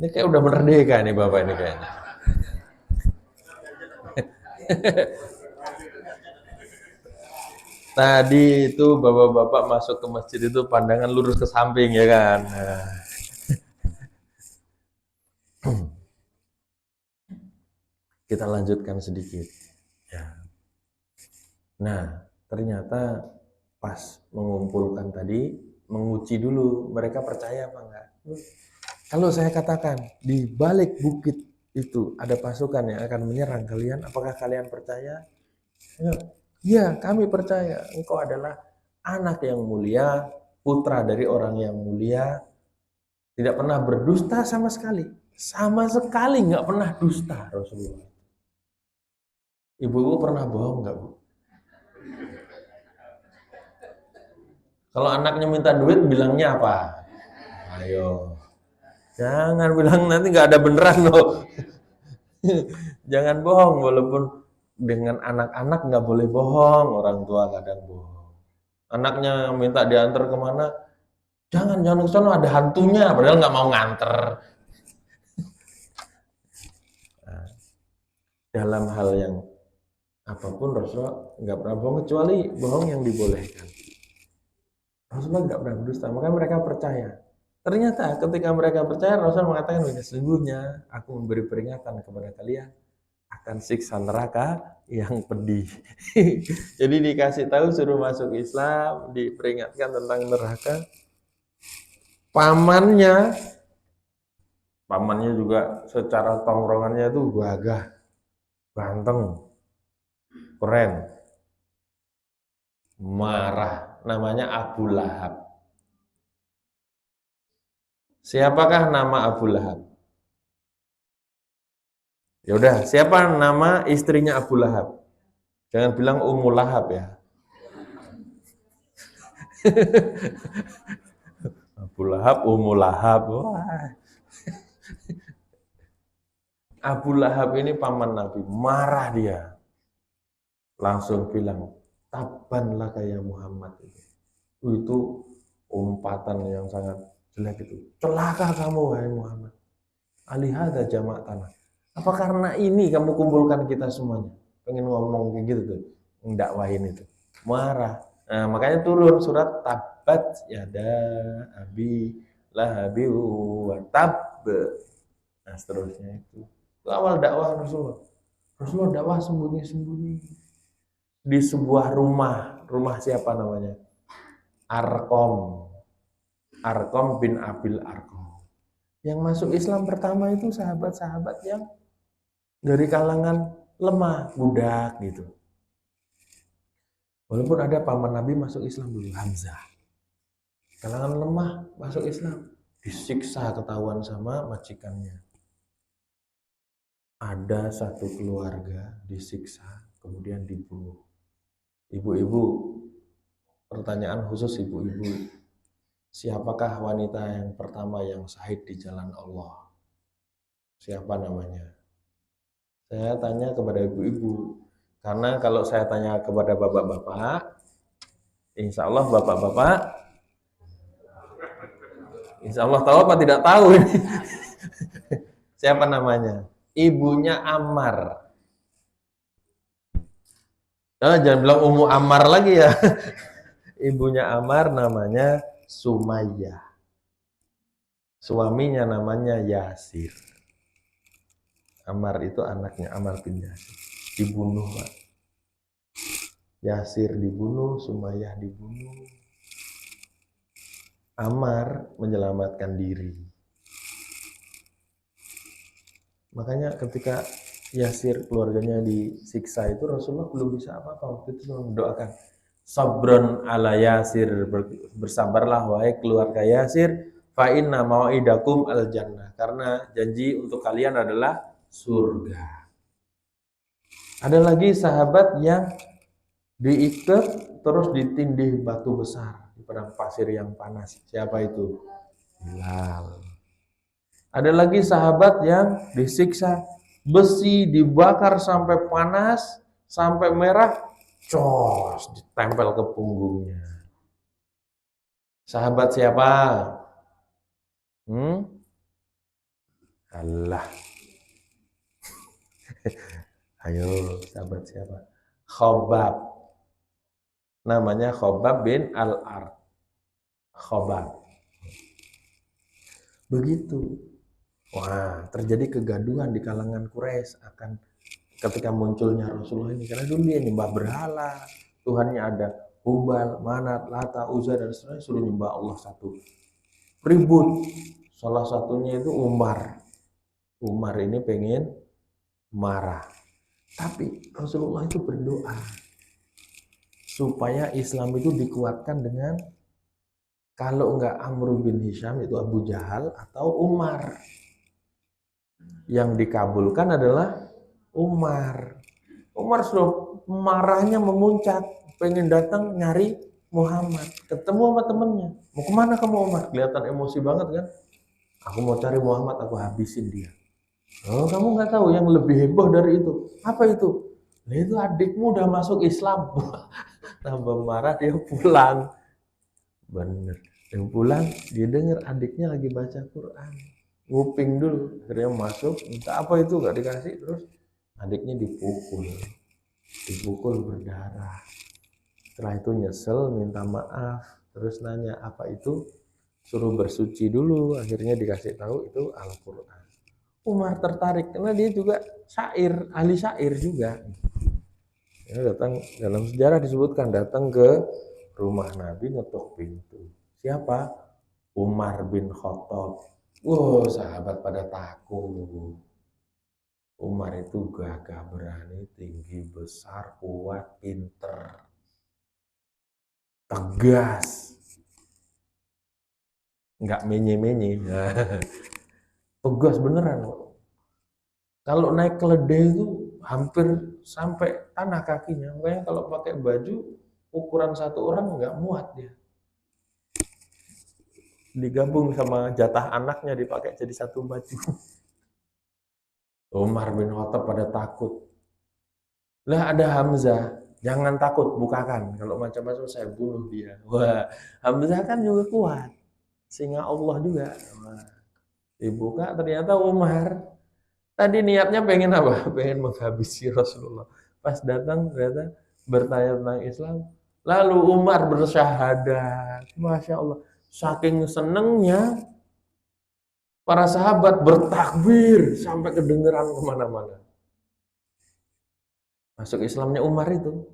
Ini kayak udah merdeka nih Bapak ini kayaknya. Tadi itu bapak-bapak masuk ke masjid itu pandangan lurus ke samping ya kan. Kita lanjutkan sedikit. Ya. Nah, ternyata pas mengumpulkan tadi, menguji dulu mereka percaya apa enggak. Kalau saya katakan di balik bukit itu ada pasukan yang akan menyerang kalian, apakah kalian percaya? Ya, kami percaya engkau adalah anak yang mulia, putra dari orang yang mulia, tidak pernah berdusta sama sekali nggak pernah dusta Rasulullah. Ibu pernah bohong nggak Bu? Kalau anaknya minta duit bilangnya apa? Ayo, jangan bilang nanti nggak ada beneran loh. Jangan bohong, walaupun dengan anak-anak nggak boleh bohong, orang tua kadang bohong. Anaknya minta diantar kemana? Jangan ke sana ada hantunya, padahal nggak mau nganter. Nah, dalam hal yang apapun Rasulullah nggak pernah bohong kecuali bohong yang dibolehkan. Rasulullah nggak pernah berdusta, makanya mereka percaya. Ternyata ketika mereka percaya, Rasul mengatakan begini, sesungguhnya aku memberi peringatan kepada kalian akan siksa neraka yang pedih. Jadi dikasih tahu suruh masuk Islam, diperingatkan tentang neraka. Pamannya, pamannya juga secara tongkrongannya itu gagah, ganteng, keren, marah. Namanya Abu Lahab. Siapakah nama Abu Lahab? Ya udah, siapa nama istrinya Abu Lahab? Jangan bilang Ummu Lahab ya. Abu Lahab, Ummu Lahab. Wah. Abu Lahab ini paman Nabi, marah dia. Langsung bilang, "Tabban laka ya Muhammad." Itu umpatan yang sangat jelek itu. Celaka kamu wahai Muhammad. Alihada jamak tanah. Apa karena ini kamu kumpulkan kita semuanya? Pengen ngomong kayak gitu tuh, ndakwahin itu. Marah. Nah, makanya turun surat Tabbat yada abi lahabi wa tab. Nah, seterusnya itu. Itu awal dakwah Rasulullah. Rasulullah dakwah sembunyi-sembunyi di sebuah rumah. Rumah siapa namanya? Arkom. Arkom bin Abil Arkom. Yang masuk Islam pertama itu sahabat-sahabat yang dari kalangan lemah, budak gitu. Walaupun ada paman Nabi masuk Islam dulu, Hamzah. Kalangan lemah masuk Islam, disiksa ketahuan sama majikannya. Ada satu keluarga disiksa, kemudian dibunuh. Ibu-ibu, pertanyaan khusus ibu-ibu. Siapakah wanita yang pertama yang syahid di jalan Allah? Siapa namanya? Saya tanya kepada ibu-ibu. Karena kalau saya tanya kepada bapak-bapak, insya Allah bapak-bapak, insya Allah tahu apa tidak tahu. Siapa namanya? Ibunya Ammar. Oh, jangan bilang Ummu Ammar lagi ya. Ibunya Ammar namanya Sumayyah. Suaminya namanya Yasir. Ammar itu anaknya, Ammar bin Yasir. Dibunuh, Pak. Yasir dibunuh, Sumayyah dibunuh. Ammar menyelamatkan diri. Makanya ketika Yasir keluarganya disiksa itu Rasulullah belum bisa apa-apa. Waktu itu cuma mendoakan sabron ala Yasir, bersabarlah wahai keluarga Yasir, fa inna mau'idakum al jannah, karena janji untuk kalian adalah surga. Ada lagi sahabat yang diikat terus ditindih batu besar di padang pasir yang panas. Siapa itu? Bilal. Ada lagi sahabat yang disiksa, besi dibakar sampai panas, sampai merah, cos, ditempel ke punggungnya. Sahabat siapa? Allah. Ayo, sahabat siapa? Khobab. Namanya Khobab bin Al-Ard. Khobab. Begitu. Wah, terjadi kegaduhan di kalangan Quraisy akan ketika munculnya Rasulullah ini. Karena dulu dia nyembah berhala. Tuhannya ada Hubal, Manat, Lata, Uzza, dan seterusnya, suruh nyembah Allah satu. Ribut. Salah satunya itu Umar. Umar ini pengen marah. Tapi Rasulullah itu berdoa supaya Islam itu dikuatkan dengan kalau enggak Amr bin Hisham itu Abu Jahal atau Umar. Yang dikabulkan adalah Umar. Umar sudah marahnya memuncak, pengen datang nyari Muhammad, ketemu sama temennya. Mau kemana kamu Umar? Kelihatan emosi banget kan? Aku mau cari Muhammad, aku habisin dia. Oh, kamu nggak tahu yang lebih heboh dari itu? Apa itu? Nah, itu adikmu udah masuk Islam. Tambah marah dia pulang. Bener. Dia pulang, dia dengar adiknya lagi baca Quran. Nguping dulu, akhirnya masuk, minta apa itu, gak dikasih, terus adiknya dipukul berdarah. Setelah itu nyesel, minta maaf, terus nanya apa itu, suruh bersuci dulu, akhirnya dikasih tahu itu Al-Quran. Umar tertarik karena dia juga syair, ahli syair juga. Dia datang, dalam sejarah disebutkan datang ke rumah Nabi ngetok pintu. Siapa? Umar bin Khattab. Wow, sahabat pada takut. Umar itu gagah berani, tinggi, besar, kuat, pinter, tegas, nggak menye-menye. Tegas beneran. Kalau naik keledai itu hampir sampai tanah kakinya. Makanya kalau pakai baju ukuran satu orang nggak muat dia. Digabung sama jatah anaknya dipakai jadi satu baju. Umar bin Khattab pada takut. Lah ada Hamzah, jangan takut, bukakan. Kalau macam-macam saya bunuh dia. Wah, Hamzah kan juga kuat. Singa Allah juga. Wah, dibuka ternyata Umar. Tadi niatnya pengen apa? Pengen menghabisi Rasulullah. Pas datang ternyata bertanya tentang Islam. Lalu Umar bersyahadat. Masya Allah. Saking senengnya para sahabat bertakbir sampai kedengeran kemana-mana. Masuk Islamnya Umar itu.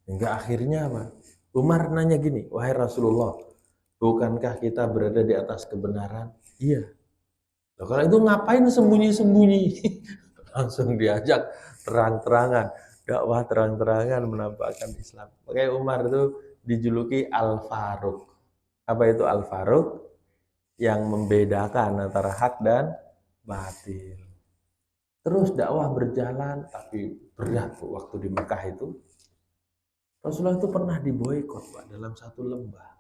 Hingga akhirnya apa? Umar nanya gini, wahai Rasulullah, bukankah kita berada di atas kebenaran? Iya. Loh, kalau itu ngapain sembunyi-sembunyi? Langsung diajak terang-terangan, dakwah terang-terangan menampakkan Islam. Makanya Umar itu dijuluki Al-Faruq. Apa itu Al-Faruq? Yang membedakan antara hak dan batil. Terus dakwah berjalan, tapi berat waktu di Mekah itu. Rasulullah itu pernah diboikot Pak dalam satu lembah.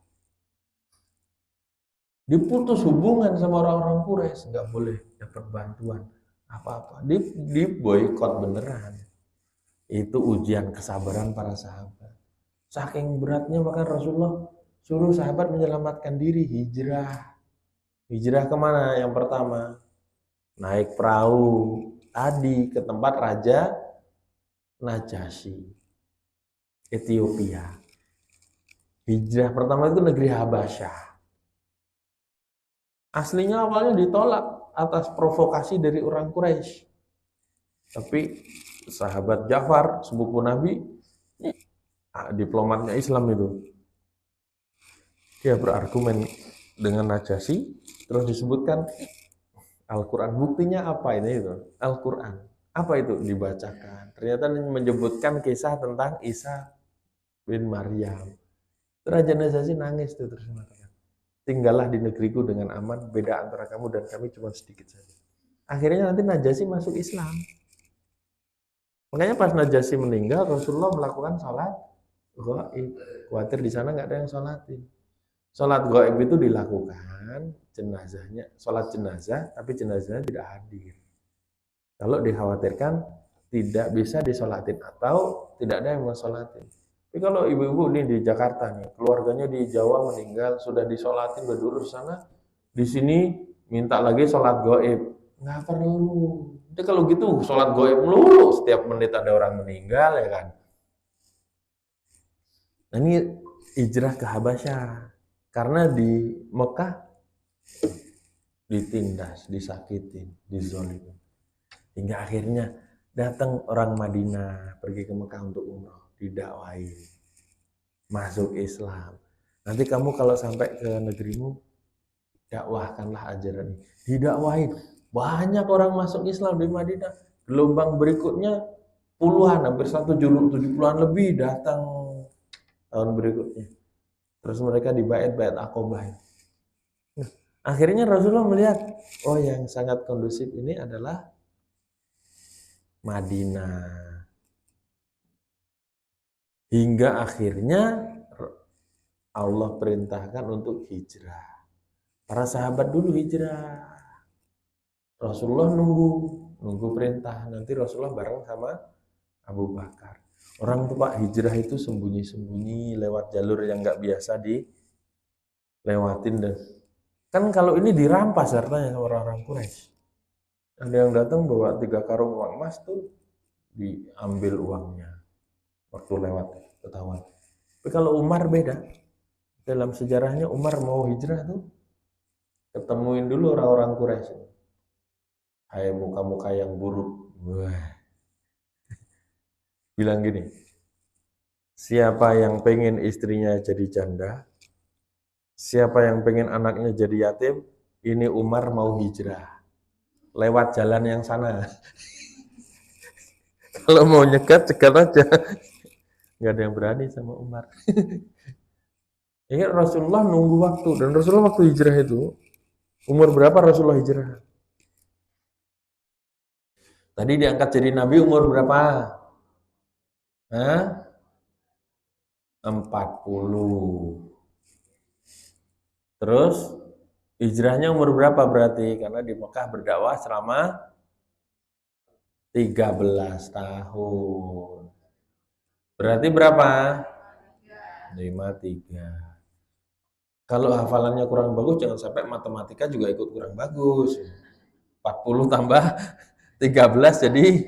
Diputus hubungan sama orang-orang Quraisy, nggak boleh dapat bantuan apa-apa. Diboikot beneran. Itu ujian kesabaran para sahabat. Saking beratnya maka Rasulullah suruh sahabat menyelamatkan diri, hijrah. Hijrah kemana? Yang pertama, naik perahu tadi ke tempat Raja Najasyi, Ethiopia. Hijrah pertama itu negeri Habasyah. Aslinya awalnya ditolak atas provokasi dari orang Quraisy. Tapi sahabat Ja'far, sepupu Nabi, diplomatnya Islam itu. Dia berargumen dengan Najasyi, terus disebutkan Al-Quran. Buktinya apa ini itu? Al-Quran. Apa itu? Dibacakan. Ternyata menyebutkan kisah tentang Isa bin Maryam. Raja Najasyi nangis tuh terus mengatakan, tinggallah di negeriku dengan aman, beda antara kamu dan kami cuma sedikit saja. Akhirnya nanti Najasyi masuk Islam. Makanya pas Najasyi meninggal, Rasulullah melakukan sholat gaib. Khawatir di sana nggak ada yang sholatin. Sholat gaib itu dilakukan jenazahnya, sholat jenazah, tapi jenazahnya tidak hadir. Kalau dikhawatirkan tidak bisa disolatin atau tidak ada yang mensolatin. Tapi kalau ibu-ibu ini di Jakarta nih, keluarganya di Jawa meninggal, sudah disolatin berdurus sana, di sini minta lagi sholat gaib, nggak perlu. Jadi kalau gitu sholat gaib melulu, setiap menit ada orang meninggal ya kan. Nah ini hijrah ke Habasyah, karena di Mekah ditindas, disakitin, dizolimin. Hingga akhirnya datang orang Madinah pergi ke Mekah untuk umroh, didakwain, masuk Islam. Nanti kamu kalau sampai ke negerimu, dakwahkanlah ajaran ini. Didakwain, banyak orang masuk Islam di Madinah. Gelombang berikutnya puluhan, hampir 170-an lebih datang tahun berikutnya. Terus mereka di bait Aqobah. Nah, akhirnya Rasulullah melihat, oh yang sangat kondusif ini adalah Madinah. Hingga akhirnya Allah perintahkan untuk hijrah. Para sahabat dulu hijrah. Rasulullah nunggu perintah. Nanti Rasulullah bareng sama Abu Bakar. Orang tuh Pak hijrah itu sembunyi-sembunyi lewat jalur yang nggak biasa dilewatin dan kan kalau ini dirampas hartanya sama orang-orang Quraisy. Ada yang datang bawa 3 karung uang emas tuh diambil uangnya waktu lewat ketahuan. Tapi kalau Umar beda. Dalam sejarahnya Umar mau hijrah tuh Ketemuin dulu orang-orang Quraisy. Hai muka-muka yang buruk. Wah, bilang gini, siapa yang pengen istrinya jadi janda, siapa yang pengen anaknya jadi yatim, ini Umar mau hijrah. Lewat jalan yang sana. Kalau mau nyegat, cegat aja. Nggak ada yang berani sama Umar. Ingat Rasulullah nunggu waktu. Dan Rasulullah waktu hijrah itu, umur berapa Rasulullah hijrah? Tadi diangkat jadi Nabi umur berapa? Hah? 40. Terus hijrahnya umur berapa berarti? Karena di Mekah berdakwah selama 13 tahun. Berarti berapa? 53. Kalau hafalannya kurang bagus, jangan sampai matematika juga ikut kurang bagus. 40 tambah 13 jadi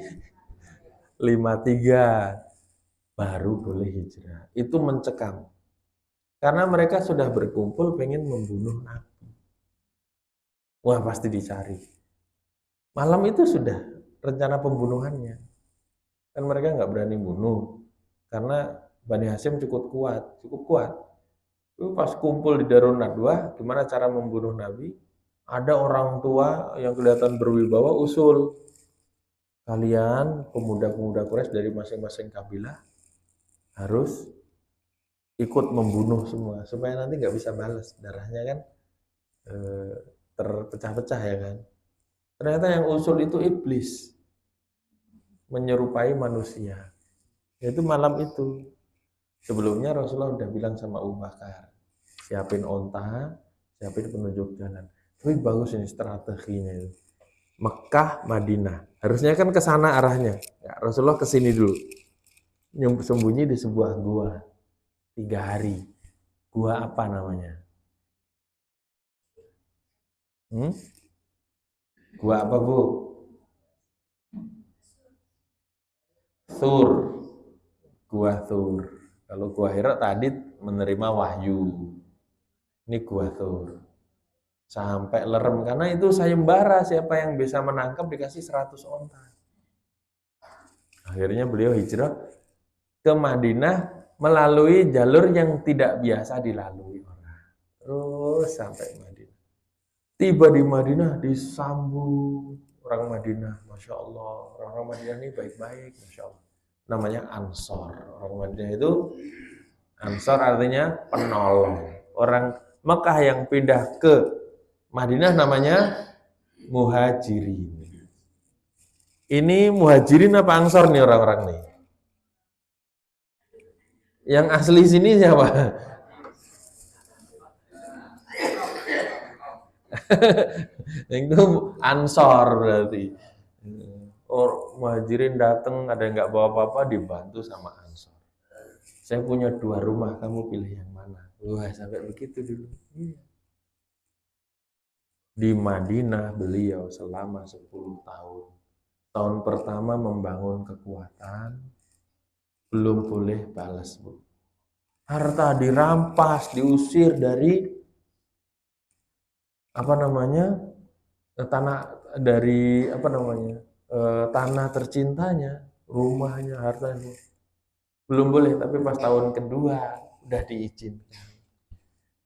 53. Baru boleh hijrah. Itu mencekam. Karena mereka sudah berkumpul pengen membunuh Nabi. Wah, pasti dicari. Malam itu sudah rencana pembunuhannya. Kan mereka nggak berani bunuh. Karena Bani Hashim cukup kuat. Itu pas kumpul di Darun Nadwa, gimana cara membunuh Nabi? Ada orang tua yang kelihatan berwibawa usul. Kalian pemuda-pemuda Quraisy dari masing-masing kabilah harus ikut membunuh semua supaya nanti nggak bisa balas darahnya kan terpecah-pecah ya kan. Ternyata yang usul itu iblis menyerupai manusia. Yaitu malam itu sebelumnya Rasulullah udah bilang sama Abu Bakar, siapin onta, siapin penunjuk jalan. Tapi bagus ini strateginya itu. Mekah, Madinah. Harusnya kan ke sana arahnya. Ya, Rasulullah ke sini dulu. Sembunyi di sebuah gua 3 hari. Gua apa namanya? Gua apa, Bu? Thur. Gua Thur. Kalau gua Hira tadi menerima wahyu. Ini gua Thur. Sampai lerem karena itu sayembara, siapa yang bisa menangkap dikasih 100 onta. Akhirnya beliau hijrah ke Madinah melalui jalur yang tidak biasa dilalui orang. Terus sampai Madinah. Tiba di Madinah disambut orang Madinah, Masya Allah. Orang Madinah ini baik-baik, Masya Allah. Namanya Ansor. Orang Madinah itu, Ansor artinya penolong. Orang Mekah yang pindah ke Madinah namanya Muhajirin. Ini Muhajirin apa Ansor nih orang-orang nih? Yang asli sini siapa? Yang itu Ansor berarti. Muhajirin datang ada yang nggak bawa apa-apa dibantu sama Ansor. Saya punya 2 rumah, kamu pilih yang mana? Wah, sampai begitu dulu. Di Madinah beliau selama 10 tahun. Tahun pertama membangun kekuatan, belum boleh balas, Bu. Harta dirampas, diusir dari tanah dari tanah tercintanya, rumahnya, hartanya. Belum boleh, tapi pas tahun kedua udah diizinkan.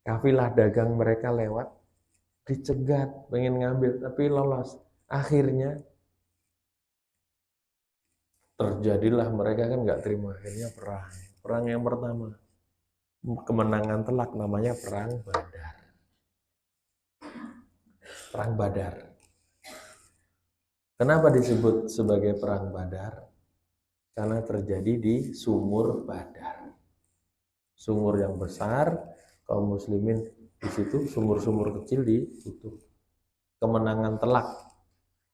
Kafilah dagang mereka lewat, dicegat, pengen ngambil, tapi lolos. Akhirnya terjadilah, mereka kan nggak terima, akhirnya perang. Perang yang pertama, kemenangan telak, namanya Perang Badar. Perang Badar. Kenapa disebut sebagai Perang Badar? Karena terjadi di Sumur Badar. Sumur yang besar, kaum muslimin di situ, sumur-sumur kecil ditutup. Kemenangan telak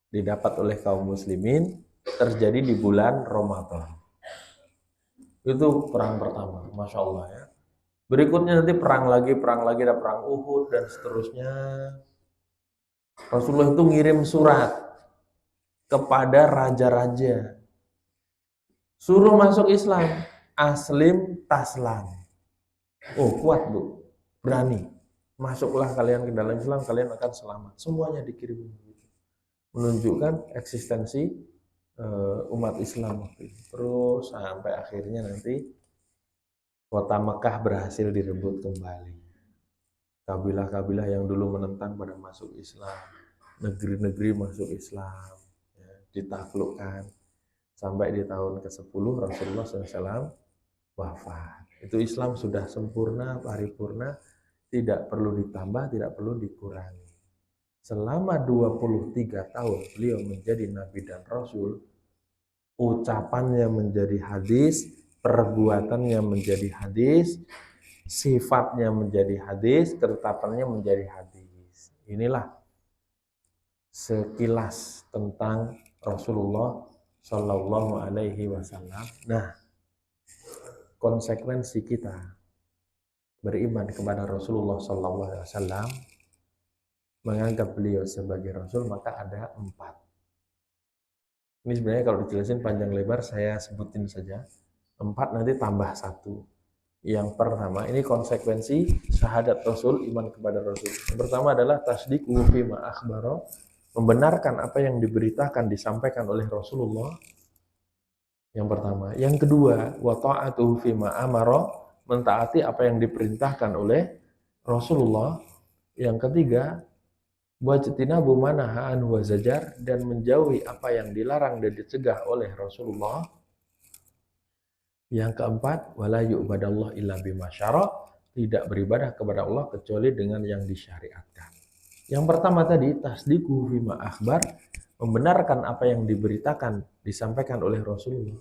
didapat oleh kaum muslimin terjadi di bulan Ramadan. Itu perang pertama, Masya Allah ya. Berikutnya nanti perang lagi, ada perang Uhud dan seterusnya. Rasulullah itu ngirim surat kepada raja-raja. Suruh masuk Islam, aslim taslam. Oh, kuat, Bu. Berani. masuklah kalian ke dalam Islam, kalian akan selamat. Semuanya dikirim begitu. Menunjukkan eksistensi umat Islam waktu itu. Terus sampai akhirnya nanti kota Mekah berhasil direbut kembali. Kabilah-kabilah yang dulu menentang pada masuk Islam, negeri-negeri masuk Islam, ya, ditaklukkan. Sampai di tahun ke-10 Rasulullah SAW wafat. Itu Islam sudah sempurna, paripurna, tidak perlu ditambah, tidak perlu dikurangi. Selama 23 tahun beliau menjadi Nabi dan Rasul, ucapannya menjadi hadis, perbuatannya menjadi hadis, sifatnya menjadi hadis, ketetapannya menjadi hadis. Inilah sekilas tentang Rasulullah Shallallahu Alaihi Wasallam. Nah, konsekuensi kita beriman kepada Rasulullah Shallallahu Alaihi Wasallam, menganggap beliau sebagai Rasul, maka ada 4. Ini sebenarnya kalau dijelasin panjang lebar, saya sebutin saja. 4 nanti tambah 1. Yang pertama, ini konsekuensi syahadat Rasul, iman kepada Rasul. Yang pertama adalah tasdiquhu fima akhbara, membenarkan apa yang diberitakan, disampaikan oleh Rasulullah. Yang pertama. Yang kedua, wa ta'atuhu fima amara, mentaati apa yang diperintahkan oleh Rasulullah. Yang ketiga, wajtinabu manaha anhu wa zajar, dan menjauhi apa yang dilarang dan dicegah oleh Rasulullah. Yang keempat, wala yu'badallah illa bima syara, tidak beribadah kepada Allah kecuali dengan yang disyariatkan. Yang pertama tadi, tasdiquhu fima akhbar, membenarkan apa yang diberitakan, disampaikan oleh Rasulullah.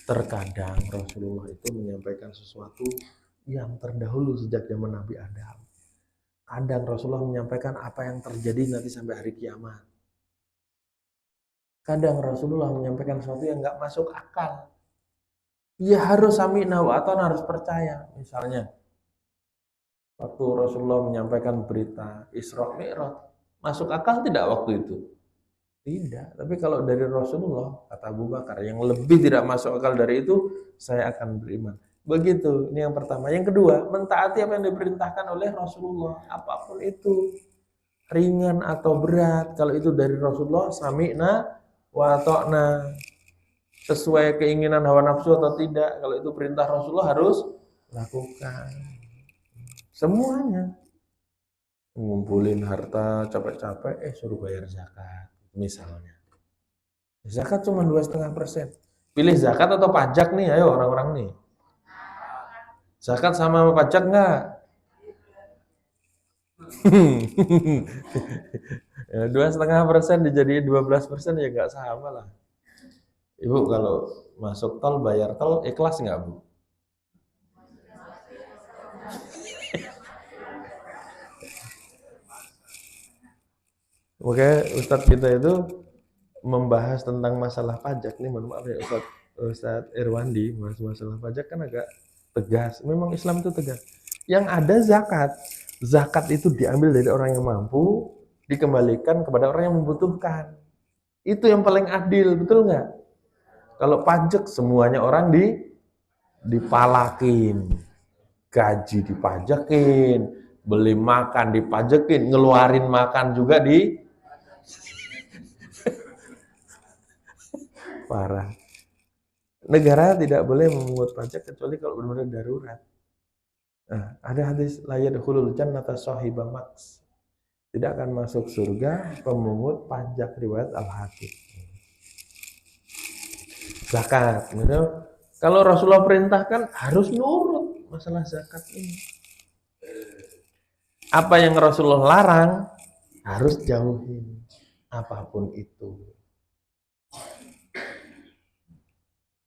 Terkadang Rasulullah itu menyampaikan sesuatu yang terdahulu sejak zaman Nabi Adam. Kadang Rasulullah menyampaikan apa yang terjadi nanti sampai hari kiamat. Kadang Rasulullah menyampaikan sesuatu yang nggak masuk akal. Ya harus sami'na wa ata'na, harus percaya. Misalnya, waktu Rasulullah menyampaikan berita Isra Mi'raj, masuk akal tidak waktu itu? Tidak. Tapi kalau dari Rasulullah, kata Abu Bakar, yang lebih tidak masuk akal dari itu, saya akan beriman. Begitu, ini yang pertama. Yang kedua, mentaati apa yang diperintahkan oleh Rasulullah, apapun itu, ringan atau berat. Kalau itu dari Rasulullah, sami'na wa ta'na, sesuai keinginan hawa nafsu atau tidak. Kalau itu perintah Rasulullah, harus lakukan. Semuanya. Ngumpulin harta capek-capek, suruh bayar zakat, misalnya. Zakat cuma 2,5%. Pilih zakat atau pajak nih, ayo orang-orang nih. Zakat sama pajak nggak? 2,5% dijadiin 12% ya nggak sama lah. Ibu kalau masuk tol, bayar tol, ikhlas nggak Bu? Oke, Ustadz kita itu membahas tentang masalah pajak nih, mohon maaf ya Ustadz Irwandi, masalah pajak kan agak tegas. Memang Islam itu tegas. Yang ada zakat. Zakat itu diambil dari orang yang mampu, dikembalikan kepada orang yang membutuhkan. Itu yang paling adil, betul nggak? Kalau pajak semuanya orang dipalakin, gaji dipajakin, beli makan dipajakin, ngeluarin makan juga parah. Negara tidak boleh memungut pajak kecuali kalau benar-benar darurat. Nah, ada hadis la yadkhulul jannata sahiba maks. Tidak akan masuk surga pemungut pajak, riwayat Al-Hakim. Zakat. Kalau Rasulullah perintahkan harus nurut masalah zakat ini. Apa yang Rasulullah larang harus jauhin, apapun itu.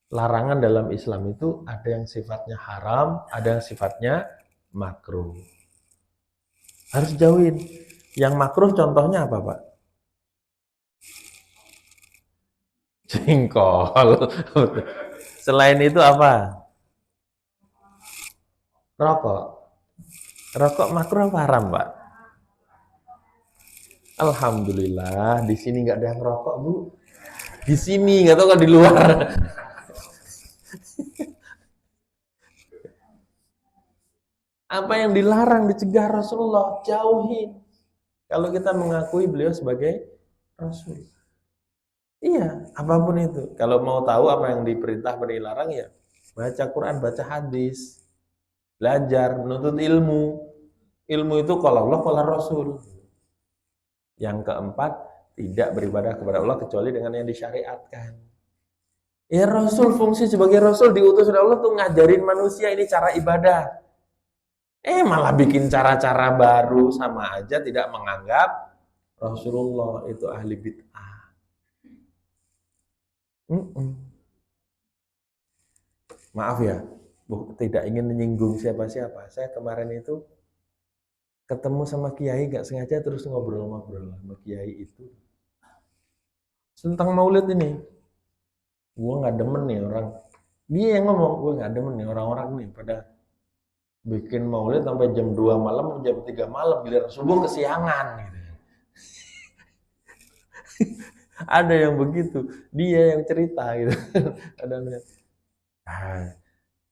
Larangan dalam Islam itu ada yang sifatnya haram, ada yang sifatnya makruh. Harus jauhin. Yang makruh contohnya apa, Pak? Jengkol. Selain itu apa? Rokok. Rokok makruh apa haram, Pak? Alhamdulillah, di sini nggak ada yang rokok, Bu. Di sini, nggak tahu kalau di luar. Apa yang dilarang, dicegah Rasulullah, jauhin. Kalau kita mengakui beliau sebagai Rasul. Iya, apapun itu. Kalau mau tahu apa yang diperintah, apa yang dilarang ya baca Quran, baca hadis, belajar, menuntut ilmu. Ilmu itu kalau Allah, kalau Rasul. Yang keempat, tidak beribadah kepada Allah kecuali dengan yang disyariatkan. Ya Rasul, fungsi sebagai Rasul diutus oleh Allah tuh ngajarin manusia ini cara ibadah. Malah bikin cara-cara baru, sama aja tidak menganggap Rasulullah itu ahli bid'ah. Maaf ya, tidak ingin menyinggung siapa-siapa. Saya kemarin itu ketemu sama kiai gak sengaja terus ngobrol-ngobrol sama kiai itu tentang maulid ini. Gue nggak demen nih orang. Dia yang ngomong, gue nggak demen nih orang-orang nih pada bikin maulid sampai jam 2 malam, jam 3 malam, giliran subuh kesiangan gitu. Ada yang begitu, dia yang cerita gitu.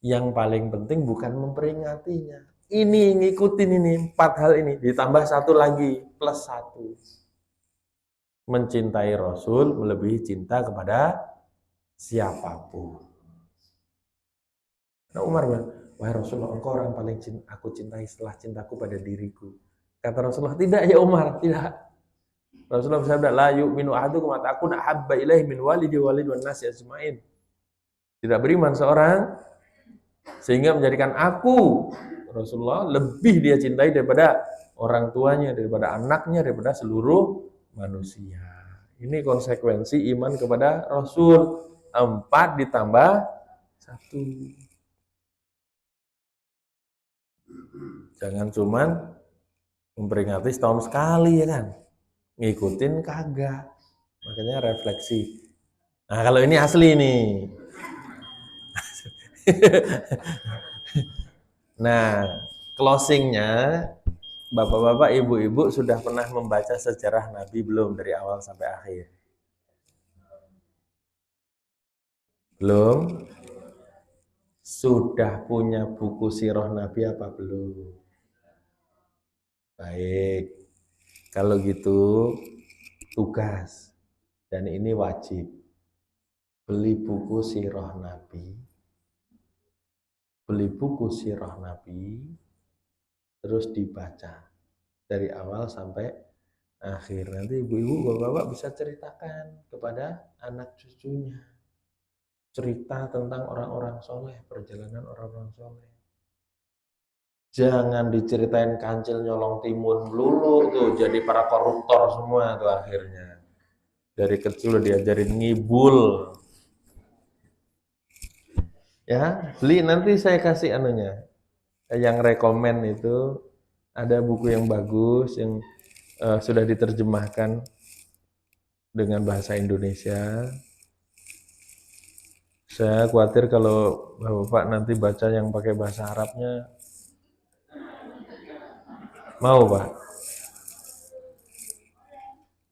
Yang paling penting bukan memperingatinya. Ini ngikutin ini 4 hal ini ditambah satu lagi plus 1. Mencintai Rasul melebihi cinta kepada siapapun. Nah, Umar bilang, wahai Rasulullah, engkau orang paling aku cintai setelah cintaku pada diriku. Kata Rasulullah, tidak ya Umar, tidak. Rasulullah bersabda, la yu'minu ahadukum hatta akuna habba ilaihi min walidi walid wan nasi ajmain. Tidak beriman seorang sehingga menjadikan aku Rasulullah lebih dia cintai daripada orang tuanya, daripada anaknya, daripada seluruh manusia. Ini konsekuensi iman kepada Rasul. 4 ditambah 1. Jangan cuman memperingati setahun sekali ya kan. Ngikutin kagak. Makanya refleksi. Nah, kalau ini asli nih. Nah, closingnya, bapak-bapak, ibu-ibu sudah pernah membaca sejarah Nabi belum dari awal sampai akhir? Belum? Sudah punya buku sirah Nabi apa belum? Baik. Kalau gitu, tugas. Dan ini wajib. Beli buku sirah Nabi. Beli buku sirah Nabi, terus dibaca dari awal sampai akhir. Nanti ibu-ibu, bapak-bapak bisa ceritakan kepada anak cucunya. Cerita tentang orang-orang soleh, perjalanan orang-orang soleh. Jangan diceritain kancil nyolong timun melulu tuh, jadi para koruptor semua tuh akhirnya. Dari kecil diajarin ngibul. Ya, beli nanti saya kasih anunya. Yang rekomen itu ada buku yang bagus yang sudah diterjemahkan dengan bahasa Indonesia. Saya khawatir kalau Bapak nanti baca yang pakai bahasa Arabnya. Mau, Pak?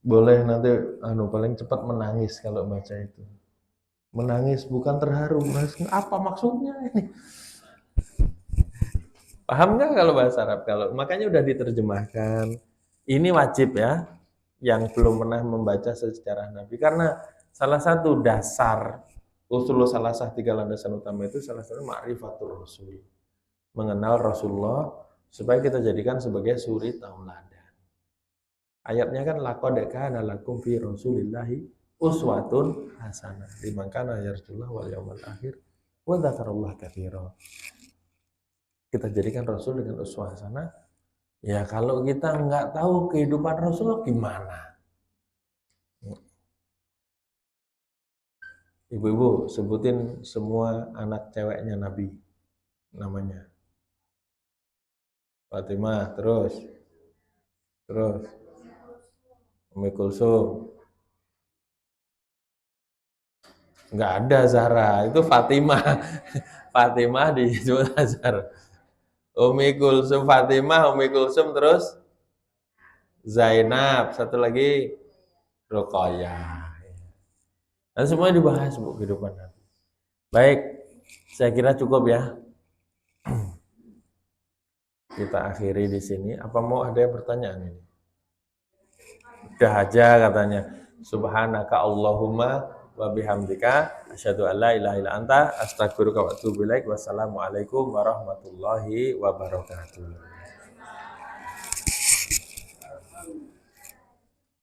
Boleh nanti paling cepat menangis kalau baca itu. Menangis bukan terharu, apa maksudnya ini? Paham nggak kalau bahasa Arab? Kalau makanya udah diterjemahkan. Ini wajib ya, yang belum pernah membaca sejarah Nabi, karena salah satu dasar usul salasah 3 landasan utama itu salah satu ma'rifatul Rasul, mengenal Rasulullah supaya kita jadikan sebagai suri tauladan. Ayatnya kan laqad kana lakum fi Rasulillahi uswatun hasanah liman kana yarjullah wal yawmal akhir wa dzakarallaha katsira. Kita jadikan Rasul dengan uswah hasanah. Ya kalau kita nggak tahu kehidupan Rasulullah gimana? Ibu-ibu sebutin semua anak ceweknya Nabi namanya. Fatimah, terus Ummi Kulsum. Nggak ada Zahra, itu Fatimah. Fatimah di Zahra. Ummi Kulsum, Fatimah, Ummi Kulsum, terus Zainab, satu lagi Ruqayyah. Dan semuanya dibahas Bu kehidupan Nabi. Baik, saya kira cukup ya. kita akhiri di sini. Apa mau ada yang pertanyaan ini? Udah aja katanya. Subhanaka Allahumma wa bihamdika asyhadu an la ilaha illa anta astaghfiruka wa atubu ilaik. Wassalamualaikum warahmatullahi wabarakatuh.